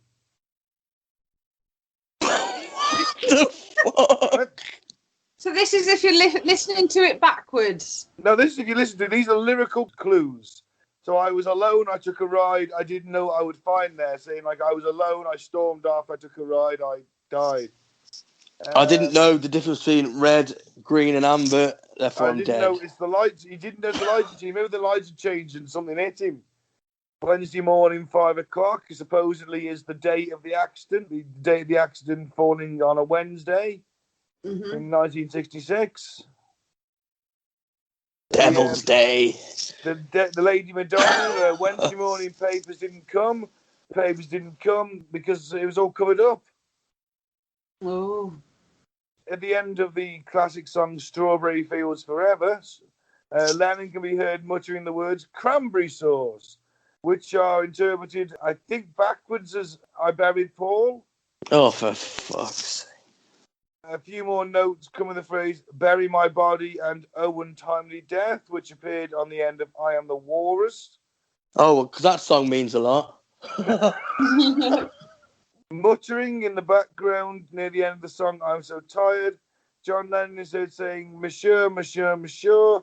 The fuck? So this is if you're listening to it backwards. Now, this is if you listen to these are lyrical clues. So I was alone, I took a ride, I didn't know what I would find there. Saying like I was alone, I stormed off, I took a ride, I died. I didn't know the difference between red, green, and amber. Therefore, I'm I didn't dead. notice the lights. He didn't know the lights. Maybe the lights had changed and something hit him. Wednesday morning, 5 o'clock, supposedly is the date of the accident. The date of the accident falling on a Wednesday in 1966. Devil's Day. The Lady Madonna, Wednesday morning papers didn't come. Papers didn't come because it was all covered up. Oh. At the end of the classic song Strawberry Fields Forever, Lennon can be heard muttering the words cranberry sauce, which are interpreted, I think, backwards as "I buried Paul." Oh, for fuck's sake. A few more notes come with the phrase "bury my body" and "oh untimely death," which appeared on the end of "I Am the Walrus." Oh, because that song means a lot. Muttering in the background near the end of the song "I'm So Tired," John Lennon is heard saying "Monsieur, Monsieur, Monsieur,"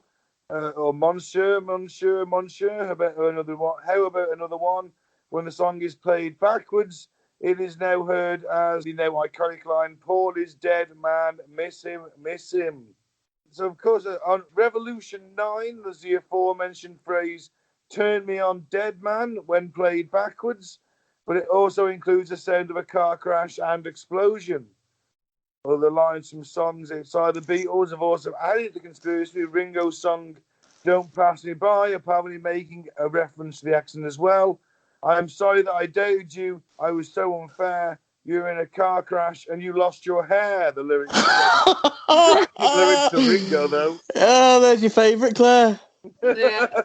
or "Monsieur, Monsieur, Monsieur." How about another one? When the song is played backwards, it is now heard as the now iconic line, "Paul is dead, man, miss him, miss him." So, of course, on Revolution 9, there's the aforementioned phrase, "Turn me on, dead man," when played backwards, but it also includes the sound of a car crash and explosion. Other lines from songs outside the Beatles have also added to the conspiracy. Ringo's song "Don't Pass Me By," apparently making a reference to the accident as well. "I'm sorry that I doubted you. I was so unfair. You were in a car crash and you lost your hair." The lyrics. The lyrics to Ringo, though. Oh, there's your favourite, Claire. Yeah.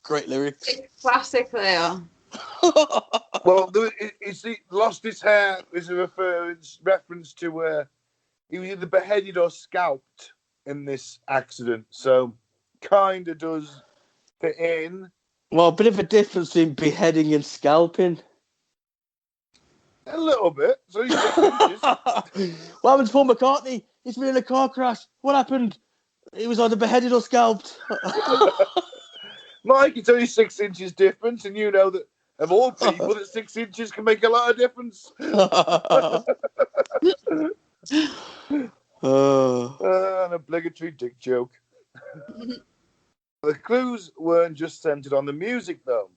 Great lyrics. Classic they are. Well, lost his hair is a reference to he was either beheaded or scalped in this accident. So, kind of does fit in. Well, a bit of a difference between beheading and scalping. A little bit. So he's What happened to Paul McCartney? He's been in a car crash. What happened? He was either beheaded or scalped. Mike, it's only 6 inches difference, and you know that of all people, that 6 inches can make a lot of difference. An obligatory dick joke. The clues weren't just centred on the music, though.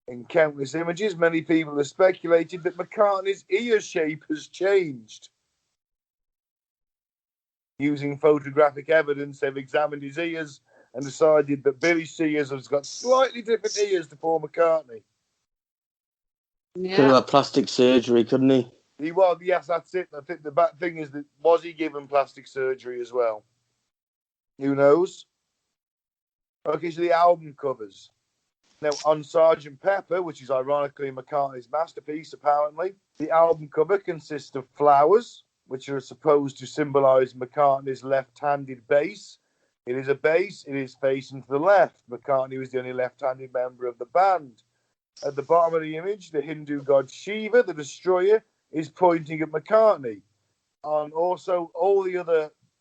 In countless images, many people have speculated that McCartney's ear shape has changed. Using photographic evidence, they've examined his ears and decided that Billy Shears has got slightly different ears to Paul McCartney. Could have had plastic surgery, couldn't he? He was, yes, that's it. I think the bad thing is that was he given plastic surgery as well? Who knows? Okay, so the album covers. Now, on Sgt. Pepper, which is ironically McCartney's masterpiece, apparently, the album cover consists of flowers, which are supposed to symbolise McCartney's left-handed bass. It is a bass, it is facing to the left. McCartney was the only left-handed member of the band. At the bottom of the image, the Hindu god Shiva, the destroyer, is pointing at McCartney. And also,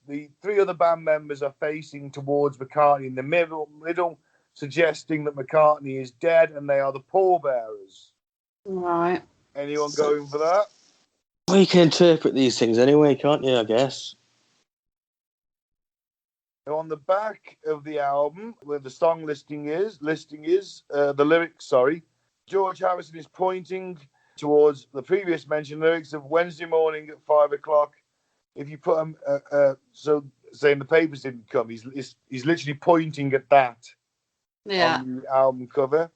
the 3 other band members are facing towards McCartney in the middle, suggesting that McCartney is dead and they are the pallbearers. Right. Anyone going for that? Well, you can interpret these things anyway, can't you, I guess? Now, on the back of the album, where the song listing is, the lyrics, George Harrison is pointing towards the previous mentioned lyrics of Wednesday morning at 5 o'clock. If you put them, so saying the papers didn't come, he's literally pointing at that on the album cover.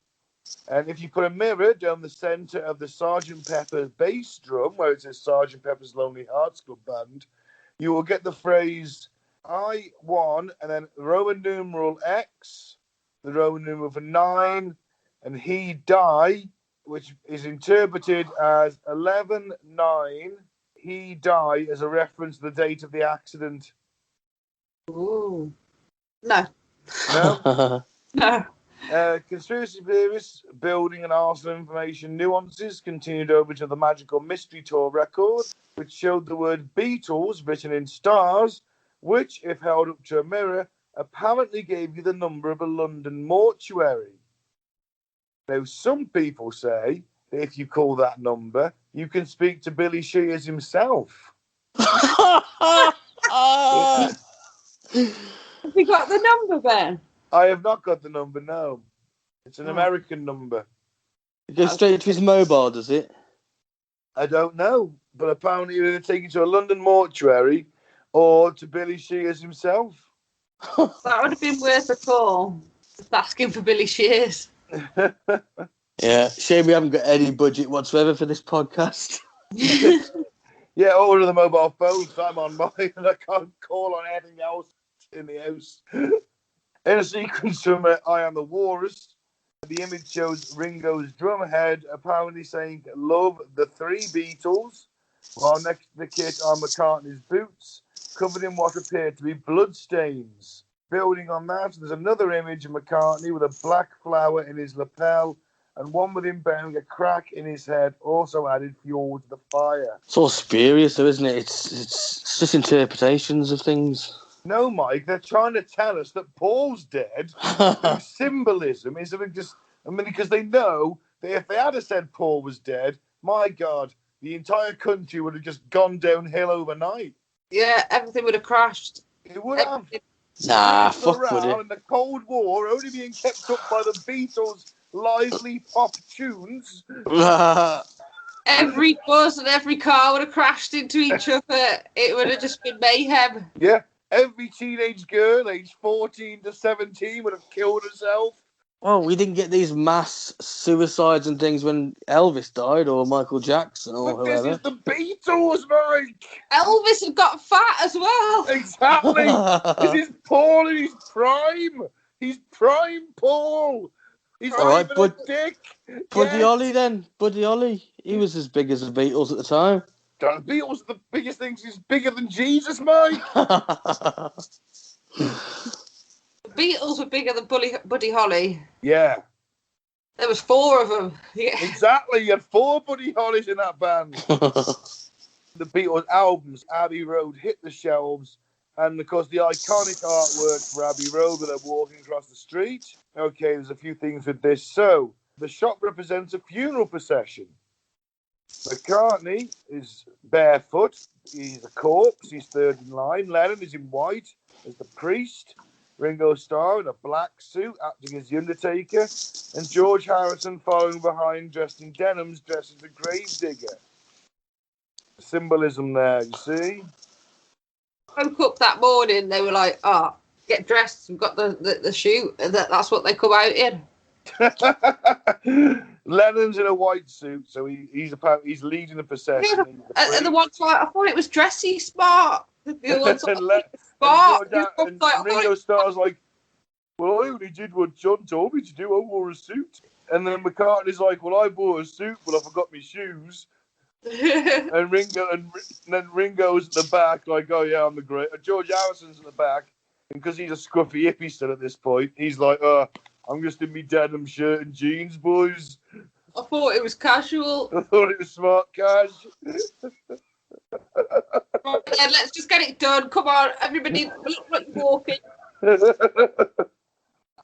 And if you put a mirror down the centre of the Sgt. Pepper's bass drum, where it says Sgt. Pepper's Lonely Hearts Club Band, you will get the phrase I1 and then Roman numeral X, the Roman numeral for 9, and he die, which is interpreted as 11/9. He die as a reference to the date of the accident. Ooh. No. No? No. Conspiracy theorists building an arsenal of information nuances continued over to the Magical Mystery Tour record, which showed the word Beatles written in stars, which, if held up to a mirror, apparently gave you the number of a London mortuary. Now, some people say that if you call that number, you can speak to Billy Shears himself. Have you got the number, Ben? I have not got the number, no. It's an American number. It goes straight to his mobile, does it? I don't know, but apparently you're going to take it to a London mortuary or to Billy Shears himself. That would have been worth a call. Just asking for Billy Shears. Yeah, shame we haven't got any budget whatsoever for this podcast. Yeah, order the mobile phones. I'm on mine and I can't call on anything else in the house. In a sequence from I Am the Walrus, the image shows Ringo's drum head apparently saying "Love the 3 Beatles," while next to the kit are McCartney's boots, covered in what appear to be bloodstains. Building on that, there's another image of McCartney with a black flower in his lapel and one with him bearing a crack in his head, also added fuel to the fire. It's all spurious, though, isn't it? It's just interpretations of things. No, Mike, they're trying to tell us that Paul's dead. Whose symbolism is just, because they know that if they had said Paul was dead, my God, the entire country would have just gone downhill overnight. Yeah, everything would have crashed. It would have. Nah, fuck would it? And the Cold War only being kept up by the Beatles' lively pop tunes. Every bus and every car would have crashed into each other. It would have just been mayhem. Yeah, every teenage girl aged 14 to 17 would have killed herself. Well, we didn't get these mass suicides and things when Elvis died or Michael Jackson or but whoever. This is the Beatles, Mike. Elvis had got fat as well. Exactly. This is Paul in his prime. He's prime Paul. He's all right, a dick. Buddy Holly then. Buddy Holly. He was as big as the Beatles at the time. The Beatles are the biggest things. He's bigger than Jesus, Mike. The Beatles were bigger than Buddy Holly. Yeah. There was 4 of them. Yeah. Exactly. You had 4 Buddy Hollies in that band. The Beatles albums, Abbey Road, hit the shelves And, of course, the iconic artwork for Abbey Road with them walking across the street. Okay, there's a few things with this. So, the shop represents a funeral procession. McCartney is barefoot. He's a corpse. He's third in line. Lennon is in white as the priest. Ringo Starr in a black suit, acting as the Undertaker. And George Harrison following behind, dressed in denims, dressed as a gravedigger. Symbolism there, you see? Woke up that morning, they were like, "Oh, get dressed. We've got the shoot." And that's what they come out in. Lennon's in a white suit, so he's leading the procession. And the one's like, I thought it was dressy smart. The one's like, smart. And Ringo Starr's like, well, I only did what John told me to do. I wore a suit. And then McCartney's like, well, I wore a suit, but I forgot my shoes. and then Ringo's at the back, like, oh yeah, I'm the great. And George Harrison's at the back, and because he's a scruffy hippie still at this point, he's like, I'm just in my denim shirt and jeans, boys. I thought it was casual. I thought it was smart cash. Right, then, let's just get it done. Come on, everybody, look like you're walking.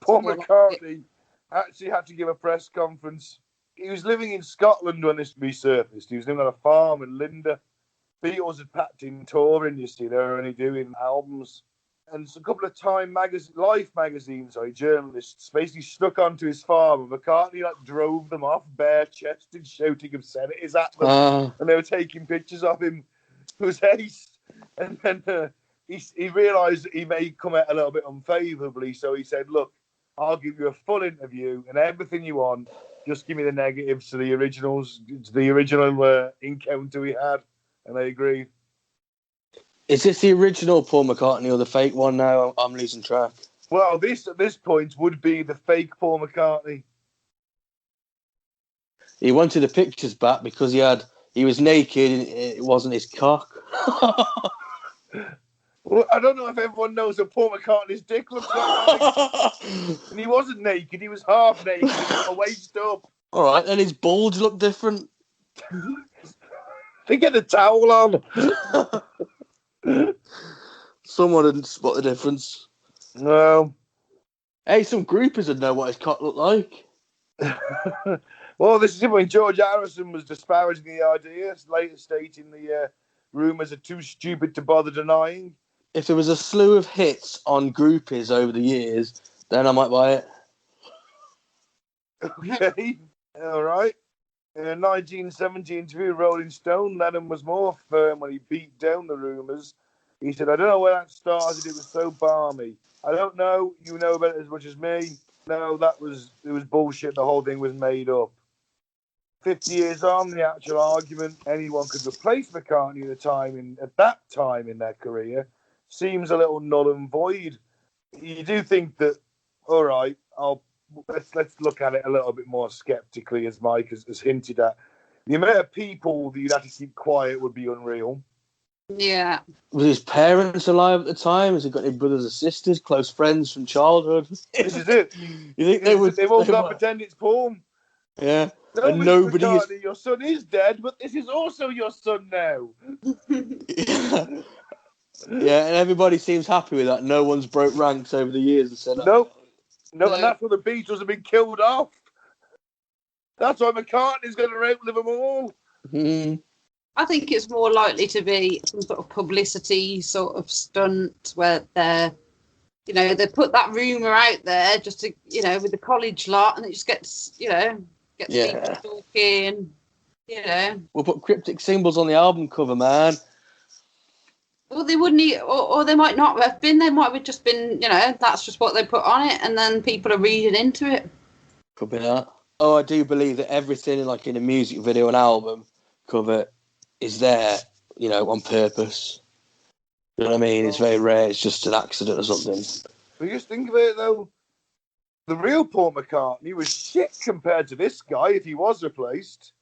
Paul McCartney actually had to give a press conference. He was living in Scotland when this resurfaced. He was living on a farm in Linda. Beatles had packed in touring, you see. They were only doing albums. And a couple of Life magazines, journalists basically stuck onto his farm, and McCartney drove them off bare-chested, shouting obscenities at them, and they were taking pictures of him. It was ace. And then he realised that he may come out a little bit unfavourably, so he said, "Look, I'll give you a full interview and everything you want. Just give me the negatives to the original encounter we had." And they agreed. Is this the original Paul McCartney or the fake one now? I'm losing track. Well, this at this point would be the fake Paul McCartney. He wanted the pictures back because he was naked and it wasn't his cock. Well, I don't know if everyone knows what Paul McCartney's dick looks like. And he wasn't naked, he was half naked, a waist up. All right, then his bulge looked different. They get a towel on. Someone didn't spot the difference. No. Hey, some groupers would know what his cock looked like. Well, this is it when George Harrison was disparaging the idea, later stating the rumours are too stupid to bother denying. If there was a slew of hits on groupies over the years, then I might buy it. Okay, all right. In a 1970 interview with Rolling Stone, Lennon was more firm when he beat down the rumours. He said, "I don't know where that started. It was so balmy. I don't know. You know about it as much as me. No, it was bullshit. The whole thing was made up." 50 years on, the actual argument anyone could replace McCartney at that time in their career seems a little null and void. You do think that, all right, let's look at it a little bit more skeptically, as Mike has hinted at. The amount of people that you'd have to keep quiet would be unreal. Yeah. Was his parents alive at the time? Has he got any brothers or sisters, close friends from childhood? This is it. You think they've all got to pretend it's Paul. Yeah. No, and nobody McCartney, your son is dead, but this is also your son now. Yeah, and everybody seems happy with that. No one's broke ranks over the years and said, No, and that's why the Beatles have been killed off. That's why McCartney's going to outlive them all. Mm. I think it's more likely to be some sort of publicity sort of stunt where they put that rumour out there just to, with the college lot, and it just gets people talking, We'll put cryptic symbols on the album cover, man. Well, they wouldn't, or they might not have been. They might have just been, that's just what they put on it, and then people are reading into it. Could be that. Oh, I do believe that everything, like in a music video, an album cover, is there, on purpose. You know what I mean? It's very rare. It's just an accident or something. But just think of it, though. The real Paul McCartney was shit compared to this guy if he was replaced.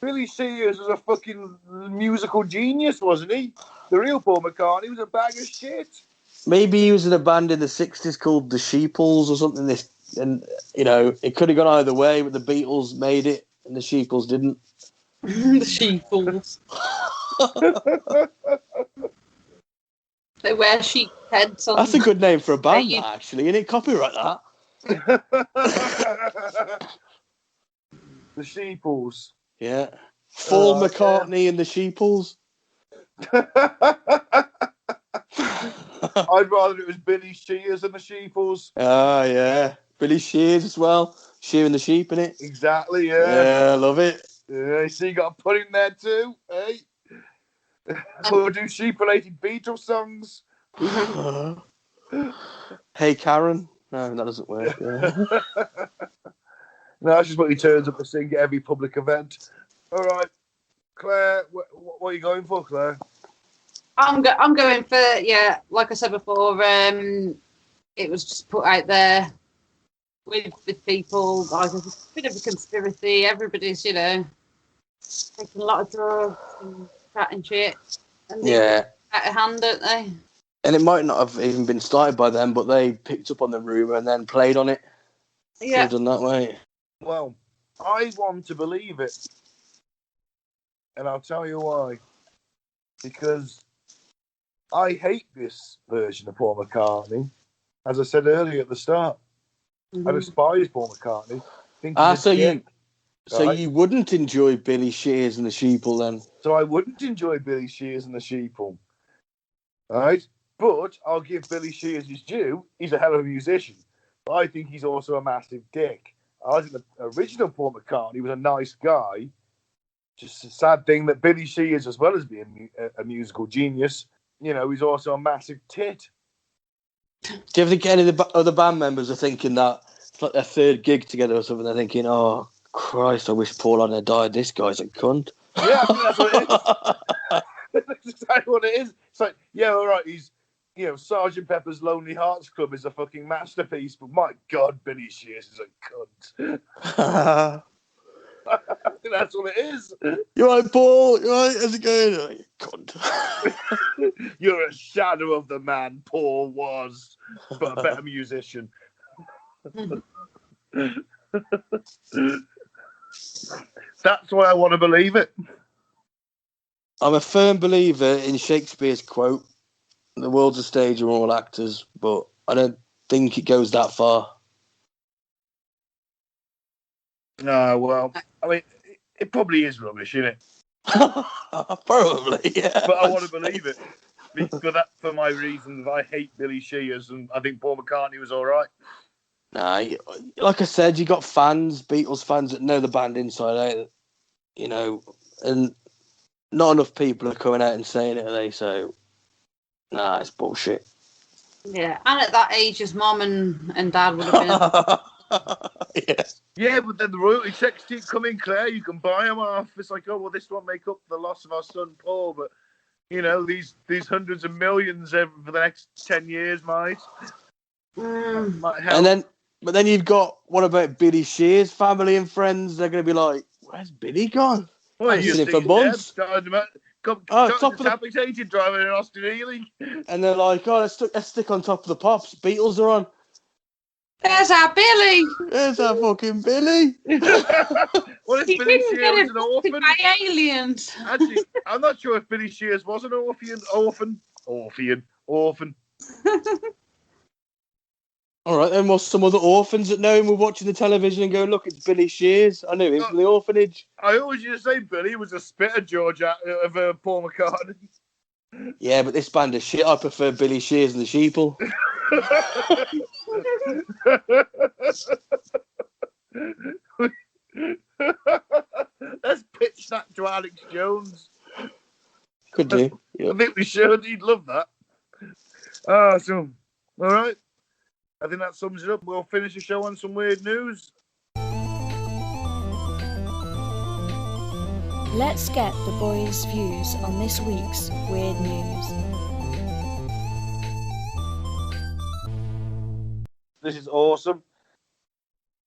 Billy Shears was a fucking musical genius, wasn't he? The real Paul McCartney was a bag of shit. Maybe he was in a band in the 60s called the Sheeples or something. It could have gone either way, but the Beatles made it and the Sheeples didn't. The Sheeples. They wear sheep heads on. That's a good name for a band, you- that, actually. You didn't copyright that. The Sheeples. Yeah. Paul Oh, McCartney and the Sheeples. I'd rather it was Billy Shears than the Sheeples. Ah, yeah. Billy Shears as well. Shearing the sheep, innit? Exactly, yeah. Yeah, I love it. Yeah, so you got to put in there too, eh? Or do sheep-related Beatles songs. Hey, Karen. No, that doesn't work. Yeah. No, that's just what he turns up to sing at every public event. All right, Claire, what are you going for, Claire? I'm going for, yeah, like I said before, it was just put out there with people, like it's a bit of a conspiracy. Everybody's, taking a lot of drugs and chatting shit. And Yeah. out of hand, don't they? And it might not have even been started by them, but they picked up on the rumour and then played on it. Yeah. Done that way. Well, I want to believe it. And I'll tell you why. Because I hate this version of Paul McCartney. As I said earlier at the start, I despise Paul McCartney. So you wouldn't enjoy Billy Shears and the Sheeple then? So I wouldn't enjoy Billy Shears and the Sheeple. All right? But I'll give Billy Shears his due. He's a hell of a musician. But I think he's also a massive dick. I think the original Paul McCartney was a nice guy. Just a sad thing that Billy Shears, as well as being a musical genius, he's also a massive tit. Do you ever think any of the other band members are thinking that it's like their third gig together or something? They're thinking, oh, Christ, I wish Paul hadn't died. This guy's a cunt. Yeah, I think that's what it is. That's exactly what it is. It's like, yeah, all right, he's, Sgt. Pepper's Lonely Hearts Club is a fucking masterpiece, but my God, Billy Shears is a cunt. I think that's what it is. You right, Paul? You right? How's it going? Oh, you cunt. You're a shadow of the man Paul was, but a better musician. That's why I want to believe it. I'm a firm believer in Shakespeare's quote, the world's a stage and we're all actors, but I don't think it goes that far. No, well, I mean, it probably is rubbish, isn't it? Probably, yeah. But I want to believe it. For my reasons, I hate Billy Shears and I think Paul McCartney was all right. Nah, like I said, you got fans, Beatles fans that know the band inside out, and not enough people are coming out and saying it, are they? So, nah, it's bullshit. Yeah, and at that age, his mum and dad would have been. Yes. Yeah, but then the royalty checks keep coming, Claire. You can buy them off. It's like, oh, well, this won't make up for the loss of our son, Paul, but, these hundreds of millions for the next 10 years, might help. But then you've got, what about Billy Shears' family and friends? They're going to be like, where's Billy gone? Well, I've seen him for months. Top of the decapitated driving in Austin Healy. And they're like, oh, let's stick on Top of the Pops. Beatles are on. There's our Billy. There's our fucking Billy. What if Billy Shears was an orphan? By aliens. Actually, I'm not sure if Billy Shears was an orphan. All right, then, well, some other orphans that know him were watching the television and going, look, it's Billy Shears. I knew him from the orphanage. I always used to say Billy was a spitter, George, of Paul McCartney. Yeah, but this band is shit. I prefer Billy Shears and the Sheeple. Let's pitch that to Alex Jones. Could do. Yep. I think we should. He'd love that. So, all right. I think that sums it up. We'll finish the show on some weird news. Let's get the boys' views on this week's weird news. This is awesome.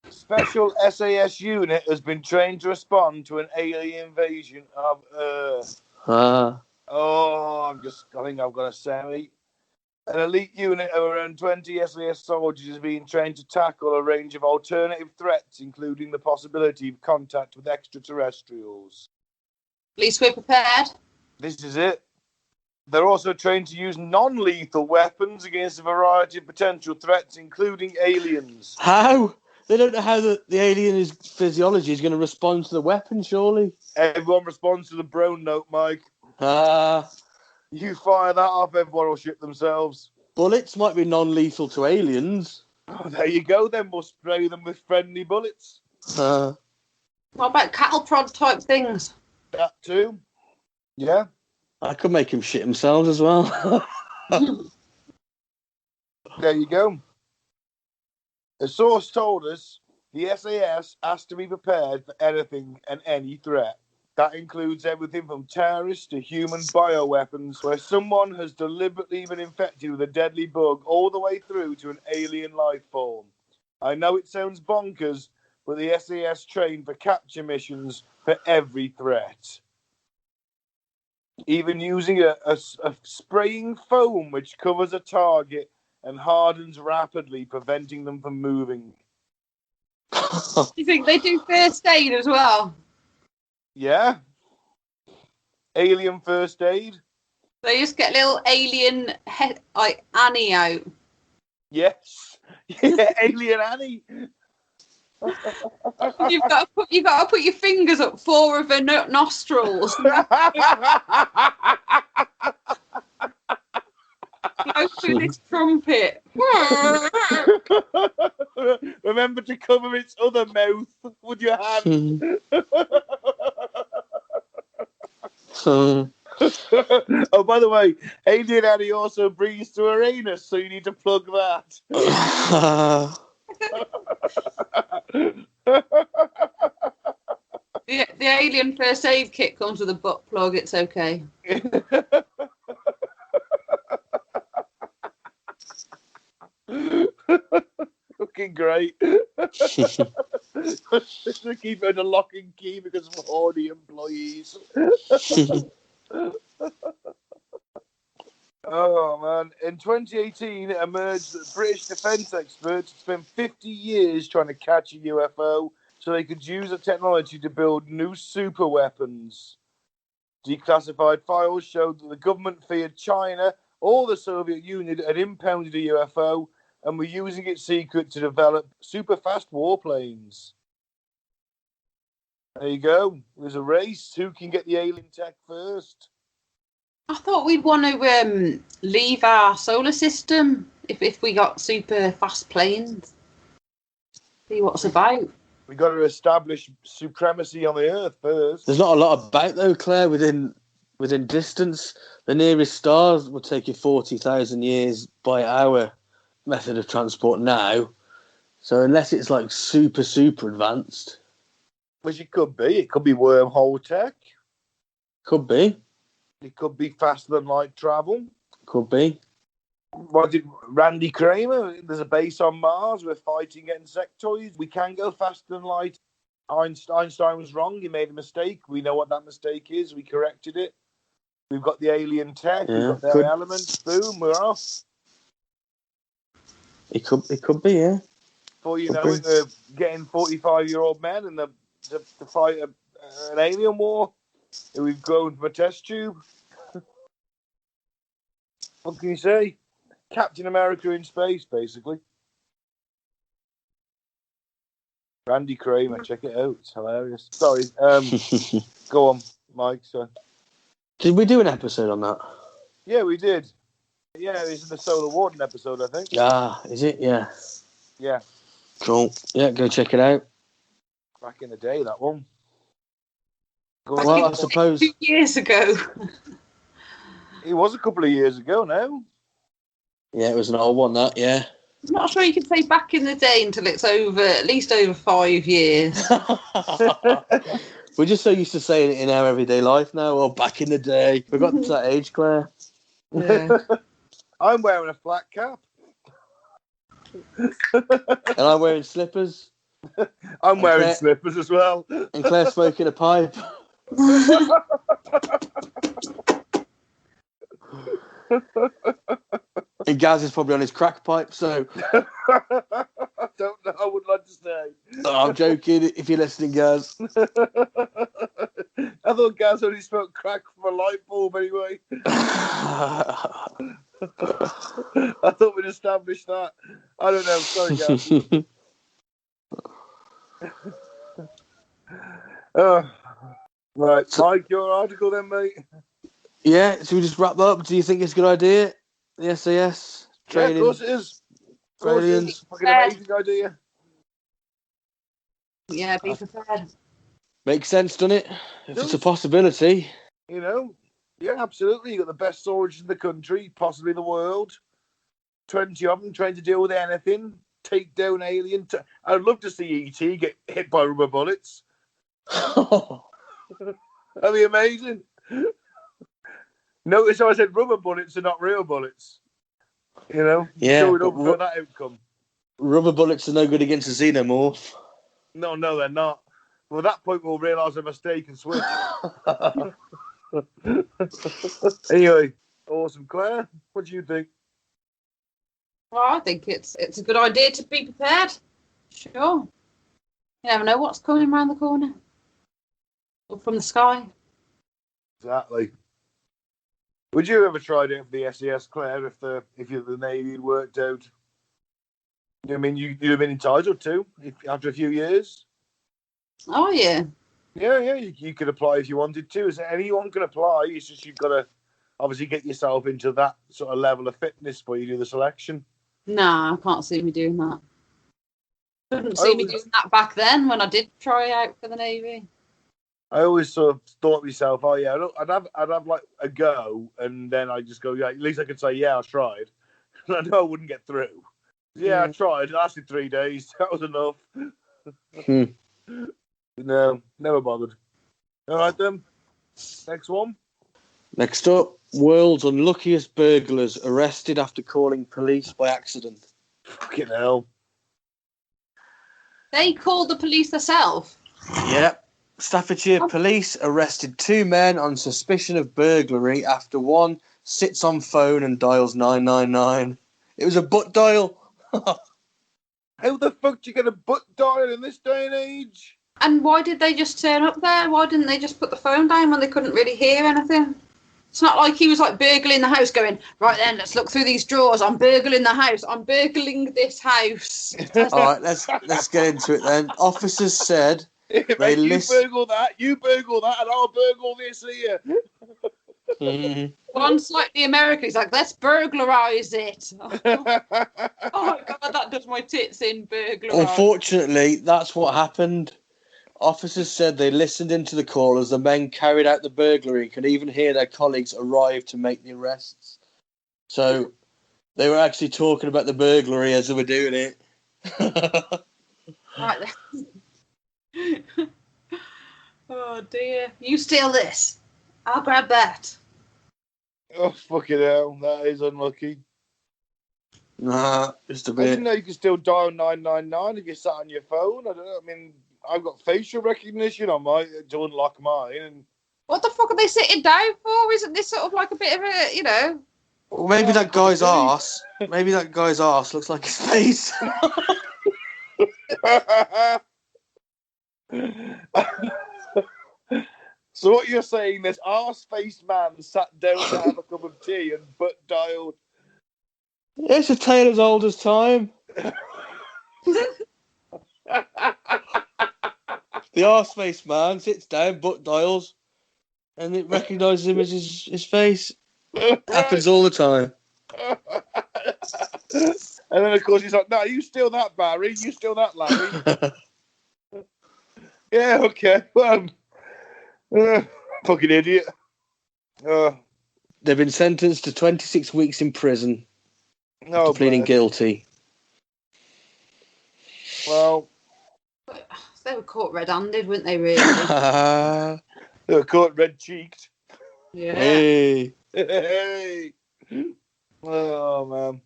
Special SAS unit has been trained to respond to an alien invasion of Earth. I think I've got to say. An elite unit of around 20 SAS soldiers is being trained to tackle a range of alternative threats, including the possibility of contact with extraterrestrials. At least we're prepared. This is it. They're also trained to use non-lethal weapons against a variety of potential threats, including aliens. How? They don't know how the alien physiology is going to respond to the weapon, surely. Everyone responds to the Brown note, Mike. You fire that off, everyone will shit themselves. Bullets might be non-lethal to aliens. Oh, there you go, then. We'll spray them with friendly bullets. What about cattle prod type things? That too. Yeah. I could make him shit themselves as well. There you go. A source told us the SAS has to be prepared for anything and any threat. That includes everything from terrorists to human bioweapons, where someone has deliberately been infected with a deadly bug all the way through to an alien life form. I know it sounds bonkers, but the SAS train for capture missions for every threat. Even using a spraying foam which covers a target and hardens rapidly, preventing them from moving. You think they do first aid as well? Yeah. Alien first aid. They just get little alien like Annie out. Yes. Yeah, Alien Annie. You've got to put your fingers up 4 of her nostrils. Blow through this trumpet. Remember to cover its other mouth with your hand. Oh, by the way, Alien Annie also breathes through her anus, so you need to plug that. The alien first aid kit comes with a butt plug. It's okay. Looking great. They keep it a lock and key because of horny employees. Oh, man. In 2018, it emerged that British defence experts had spent 50 years trying to catch a UFO so they could use the technology to build new super weapons. Declassified files showed that the government feared China or the Soviet Union had impounded a UFO and were using it secret to develop super fast warplanes. There you go. There's a race. Who can get the alien tech first? I thought we'd want to leave our solar system if we got super fast planes. See what's about. We got to establish supremacy on the Earth first. There's not a lot about though, Claire. Within distance, the nearest stars would take you 40,000 years by our method of transport now. So unless it's like super advanced, Which it could be. It could be wormhole tech. could be. It could be faster than light travel. Could be. Was it Randy Kramer? There's a base on Mars. We're fighting insectoids. We can go faster than light. Einstein was wrong. He made a mistake. We know what that mistake is. We corrected it. We've got the alien tech. Yeah, we've got their elements. Boom, we're off. It could be, yeah. Before you know it, they're getting 45-year-old men and to fight an alien war that we've grown from a test tube. What can you say? Captain America in space, basically. Randy Kramer, check it out. It's hilarious. Sorry. Go on, Mike. So. Did we do an episode on that? Yeah, we did. Yeah, it's in the Solar Warden episode, I think. Ah, is it? Yeah. Yeah. Cool. Yeah, go check it out. Back in the day, that one. Well, I suppose 2 years ago. It was a couple of years ago now. Yeah, it was an old one, that, yeah. I'm not sure you can say back in the day until it's at least over 5 years. We're just so used to saying it in our everyday life now, or back in the day. We've got to that age, Claire. Yeah. I'm wearing a flat cap. And I'm wearing slippers. I'm wearing slippers as well. And Claire's smoking a pipe. And Gaz is probably on his crack pipe, so... I don't know, I would like to say. Oh, I'm joking, if you're listening, Gaz. I thought Gaz only smoked crack from a light bulb anyway. I thought we'd established that. I don't know. Sorry, Gaz. Right, Mike, your article then, mate? Yeah, should we just wrap up? Do you think it's a good idea? The SAS training? Yeah, of course it is. Of course it is. It's a fucking amazing idea. Yeah, be prepared. Makes sense, doesn't it? If it's a possibility. You know, yeah, absolutely. You got the best soldiers in the country, possibly the world. 20 of them trying to deal with anything, take down alien. I'd love to see E.T. get hit by rubber bullets. That'd be amazing. Notice how I said rubber bullets are not real bullets. You know? Yeah. So we don't know that outcome. Rubber bullets are no good against a xenomorph. No, they're not. Well, at that point, we'll realise a mistake and switch. Anyway, awesome. Claire, what do you think? Well, I think it's a good idea to be prepared. Sure. You never know what's coming around the corner. Or from the sky. Exactly. Would you ever try it for the SAS, Claire, if the Navy had worked out? I mean, you'd have been entitled to after a few years. Oh, yeah. Yeah, you could apply if you wanted to. So anyone can apply. It's just you've got to obviously get yourself into that sort of level of fitness before you do the selection. Nah, I can't see me doing that. Couldn't see me doing that back then when I did try out for the Navy. I always sort of thought to myself, oh yeah, I'd have like a go, and then I just go, yeah, at least I could say, yeah, I tried. I know I wouldn't get through. Yeah, I tried. It lasted 3 days. That was enough. No, never bothered. All right then. Next one. Next up, world's unluckiest burglars arrested after calling police by accident. Fucking hell. They called the police themselves? Yep. Staffordshire police arrested 2 men on suspicion of burglary after one sits on phone and dials 999. It was a butt dial. How the fuck do you get a butt dial in this day and age? And why did they just turn up there? Why didn't they just put the phone down when they couldn't really hear anything? It's not like he was like burgling the house going, right then, let's look through these drawers. I'm burgling the house. I'm burgling this house. All right, let's get into it then. Officers said You burgle that, and I'll burgle this here. One slightly American. He's like, let's burglarize it. Oh my God, that does my tits in, burglarize. Unfortunately, that's what happened. Officers said they listened into the call as the men carried out the burglary and could even hear their colleagues arrive to make the arrests. So they were actually talking about the burglary as they were doing it. Right then. Oh dear. You steal this. I'll grab that. Oh, fucking hell. That is unlucky. Nah, just a I bit. didn't know you could still dial 999 if you sat on your phone. I don't know. I mean, I've got facial recognition on mine to unlock mine. And What the fuck are they sitting down for? Isn't this sort of like a bit of a, you know? Well, maybe that guy's arse. Maybe that guy's arse looks like his face. So what you're saying, this arse-faced man sat down to have a cup of tea and butt dialed. It's a tale as old as time. The arse-faced man sits down, butt dials, and it recognises him as his face. Happens all the time. And then, of course, he's like, no, you steal that, Barry. You steal that, Larry. Yeah, okay. Well, fucking idiot. They've been sentenced to 26 weeks in prison for pleading guilty. Well, They were caught red-handed, weren't they, really? they were caught red-cheeked. Yeah. Hey. Hey. Oh, man.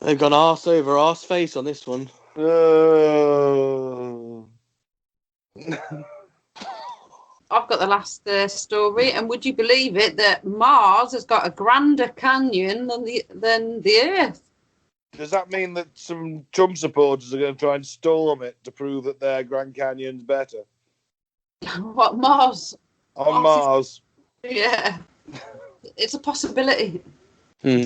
They've gone arse over arse face on this one. Oh. I've got the last story, and would you believe it that Mars has got a grander canyon than the Earth? Does that mean that some Trump supporters are going to try and storm it to prove that their Grand Canyon's better? What, Mars? On Mars. Yeah. It's a possibility. Hmm.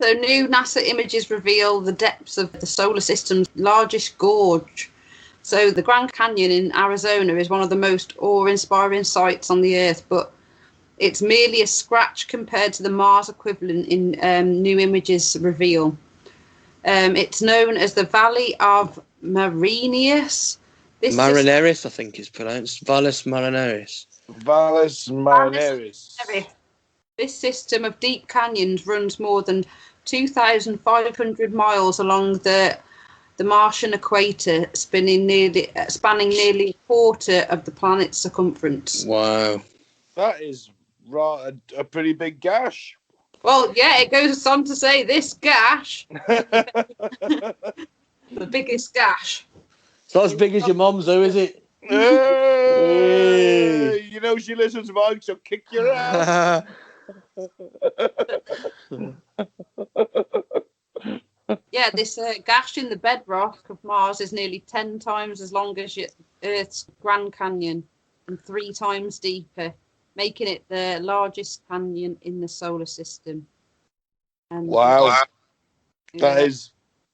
So new NASA images reveal the depths of the solar system's largest gorge. So the Grand Canyon in Arizona is one of the most awe-inspiring sights on the Earth, but it's merely a scratch compared to the Mars equivalent in new images reveal. It's known as the Valley of Marineus. Marineris, I think it's pronounced. Valles Marineris. Valles Marineris. This system of deep canyons runs more than 2,500 miles along the Martian equator, spanning nearly a quarter of the planet's circumference. Wow. That is a pretty big gash. Well, yeah, it goes on to say this gash, the biggest gash. It's not as big as your mum's, though, is it? Hey! You know she listens to mine, she'll kick your ass. Yeah, this gash in the bedrock of Mars is nearly 10 times as long as Earth's Grand Canyon and 3 times deeper, making it the largest canyon in the solar system. And, Wow. Yeah, That is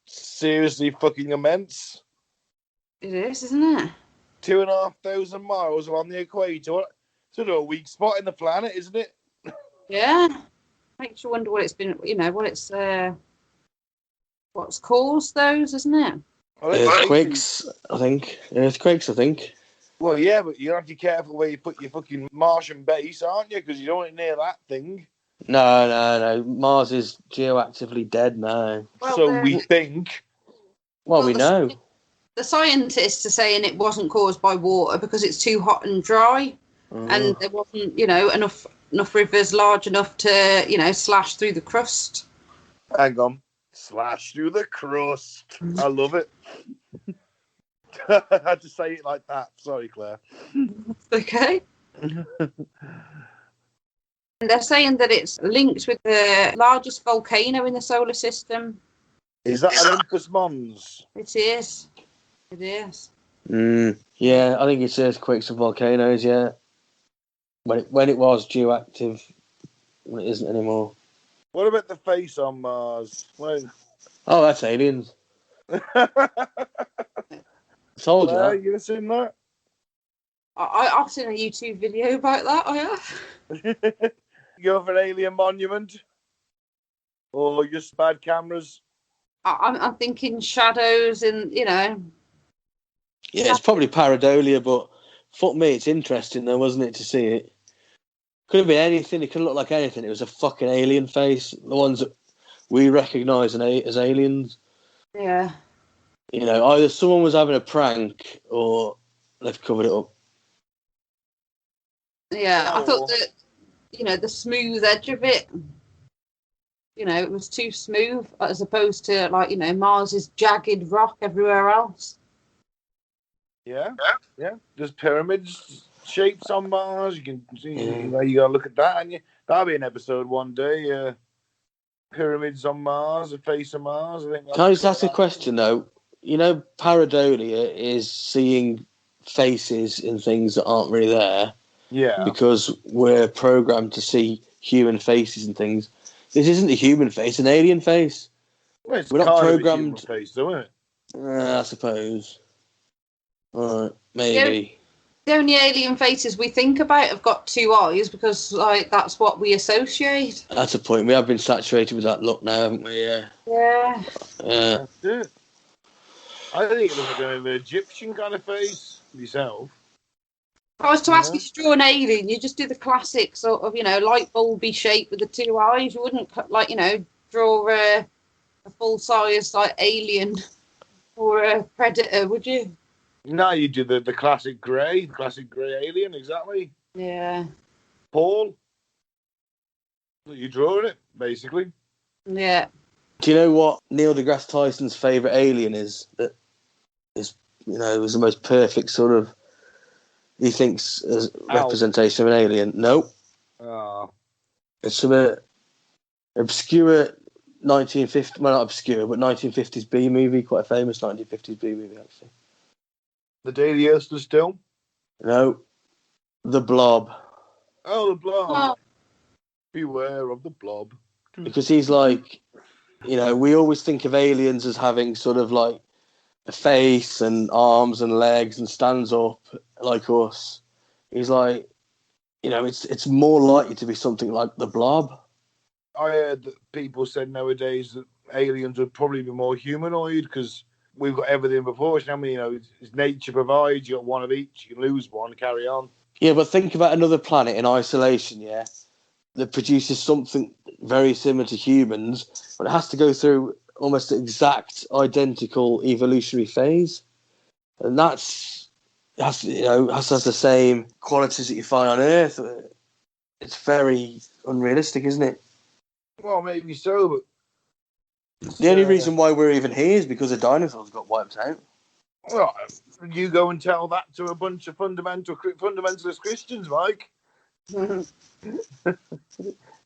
seriously fucking immense. it is, isn't it? 2,500 miles along the equator. Sort of a weak spot in the planet, isn't it? Yeah. Makes you wonder what it's been, what's caused those, isn't it? Well, Earthquakes, I think. Well, yeah, but you have to be careful where you put your fucking Martian base, aren't you? Because you don't want it near that thing. No. Mars is geoactively dead now. Well, So we think. Well, we know. The scientists are saying it wasn't caused by water because it's too hot and dry, and there wasn't, enough rivers large enough to, slash through the crust. Hang on. Slash through the crust. I love it. I had to say it like that. Sorry, Claire. Okay. And they're saying that it's linked with the largest volcano in the solar system. Is that Olympus Mons? It is. It is. Yeah, I think it's earthquakes and volcanoes, yeah. When it was geoactive, when it isn't anymore. What about the face on Mars? Oh, that's aliens. Told you that. You ever seen that? I've seen a YouTube video about that, I have. You go for an alien monument? Or just bad cameras? I'm thinking shadows and, Yeah, it's probably pareidolia, but fuck me, it's interesting though, wasn't it, to see it? Could have been anything, it could look like anything. It was a fucking alien face, the ones that we recognise as aliens. Yeah. Either someone was having a prank or they've covered it up. Yeah, I thought that, the smooth edge of it, it was too smooth as opposed to, Mars's jagged rock everywhere else. Yeah. There's pyramids shapes on Mars. You can see, you gotta look at that, and that'll be an episode one day. Pyramids on Mars, the face of Mars. I think. Can I just ask a question though? Pareidolia is seeing faces in things that aren't really there. Yeah. Because we're programmed to see human faces and things. This isn't a human face, it's an alien face. Well, it's we're not kind programmed. Of a human face, though, isn't it? I suppose. All right, maybe. The only alien faces we think about have got 2 eyes because, that's what we associate. That's a point. We have been saturated with that look now, haven't we? Yeah. Yeah. That's it. I think it looks like an Egyptian kind of face yourself. If I was to ask you to draw an alien, you just do the classic sort of, light bulby shape with the 2 eyes. You wouldn't, draw a full-size, alien or a predator, would you? No, you do the classic grey alien, exactly. Yeah. Paul, you're drawing it, basically. Yeah. Do you know what Neil deGrasse Tyson's favourite alien is? That is, is the most perfect sort of, he thinks, as representation of an alien. Nope. Oh. It's some obscure 1950, well, not obscure, but 1950s B movie, quite a famous 1950s B movie, actually. The Day the Earth Stood Still? No. The Blob. Oh, the blob. Oh. Beware of the blob. Because he's like, we always think of aliens as having sort of like a face and arms and legs and stands up like us. He's like, it's more likely to be something like the blob. I heard that people said nowadays that aliens would probably be more humanoid because we've got everything in proportion. I mean, it's nature provides. You got one of each. You lose one, carry on. Yeah, but think about another planet in isolation, that produces something very similar to humans, but it has to go through almost the exact identical evolutionary phase. And has the same qualities that you find on Earth. It's very unrealistic, isn't it? Well, maybe so, but The only reason why we're even here is because the dinosaurs got wiped out. Well, you go and tell that to a bunch of fundamentalist Christians, Mike.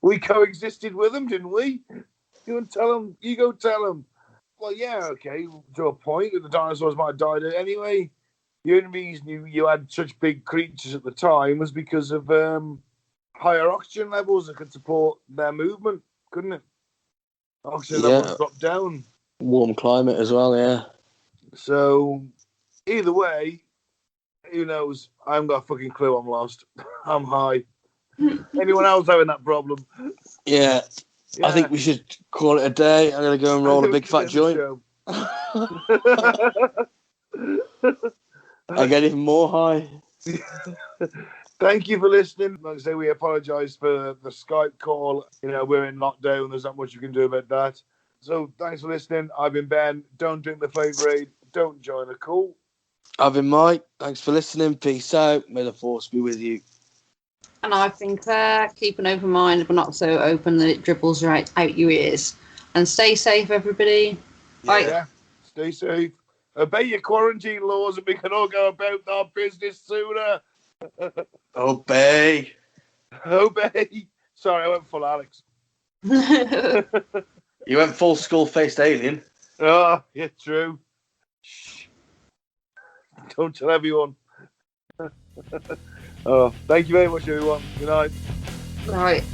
We coexisted with them, didn't we? You go tell them. Well, yeah, okay, to a point, the dinosaurs might have died anyway. The only reason you had such big creatures at the time was because of higher oxygen levels that could support their movement, couldn't it? Oxygen levels dropped down. Warm climate as well, yeah. So, either way, who knows? I haven't got a fucking clue. I'm lost. I'm high. Anyone else having that problem? Yeah. I think we should call it a day. I'm going to go and roll a big fat joint. I get even more high. Thank you for listening. Like I say, we apologise for the Skype call. We're in lockdown. There's not much you can do about that. So thanks for listening. I've been Ben. Don't drink the Favourade. Don't join a cult. I've been Mike. Thanks for listening. Peace out. May the force be with you. And I've been Claire. Keep an open mind, but not so open that it dribbles right out your ears. And stay safe, everybody. Bye. Yeah. Stay safe. Obey your quarantine laws and we can all go about our business sooner. Obey. Sorry, I went full Alex. You went full skull-faced alien. Oh, yeah, true. Shh. Don't tell everyone. Oh, thank you very much, everyone. Good night. Right.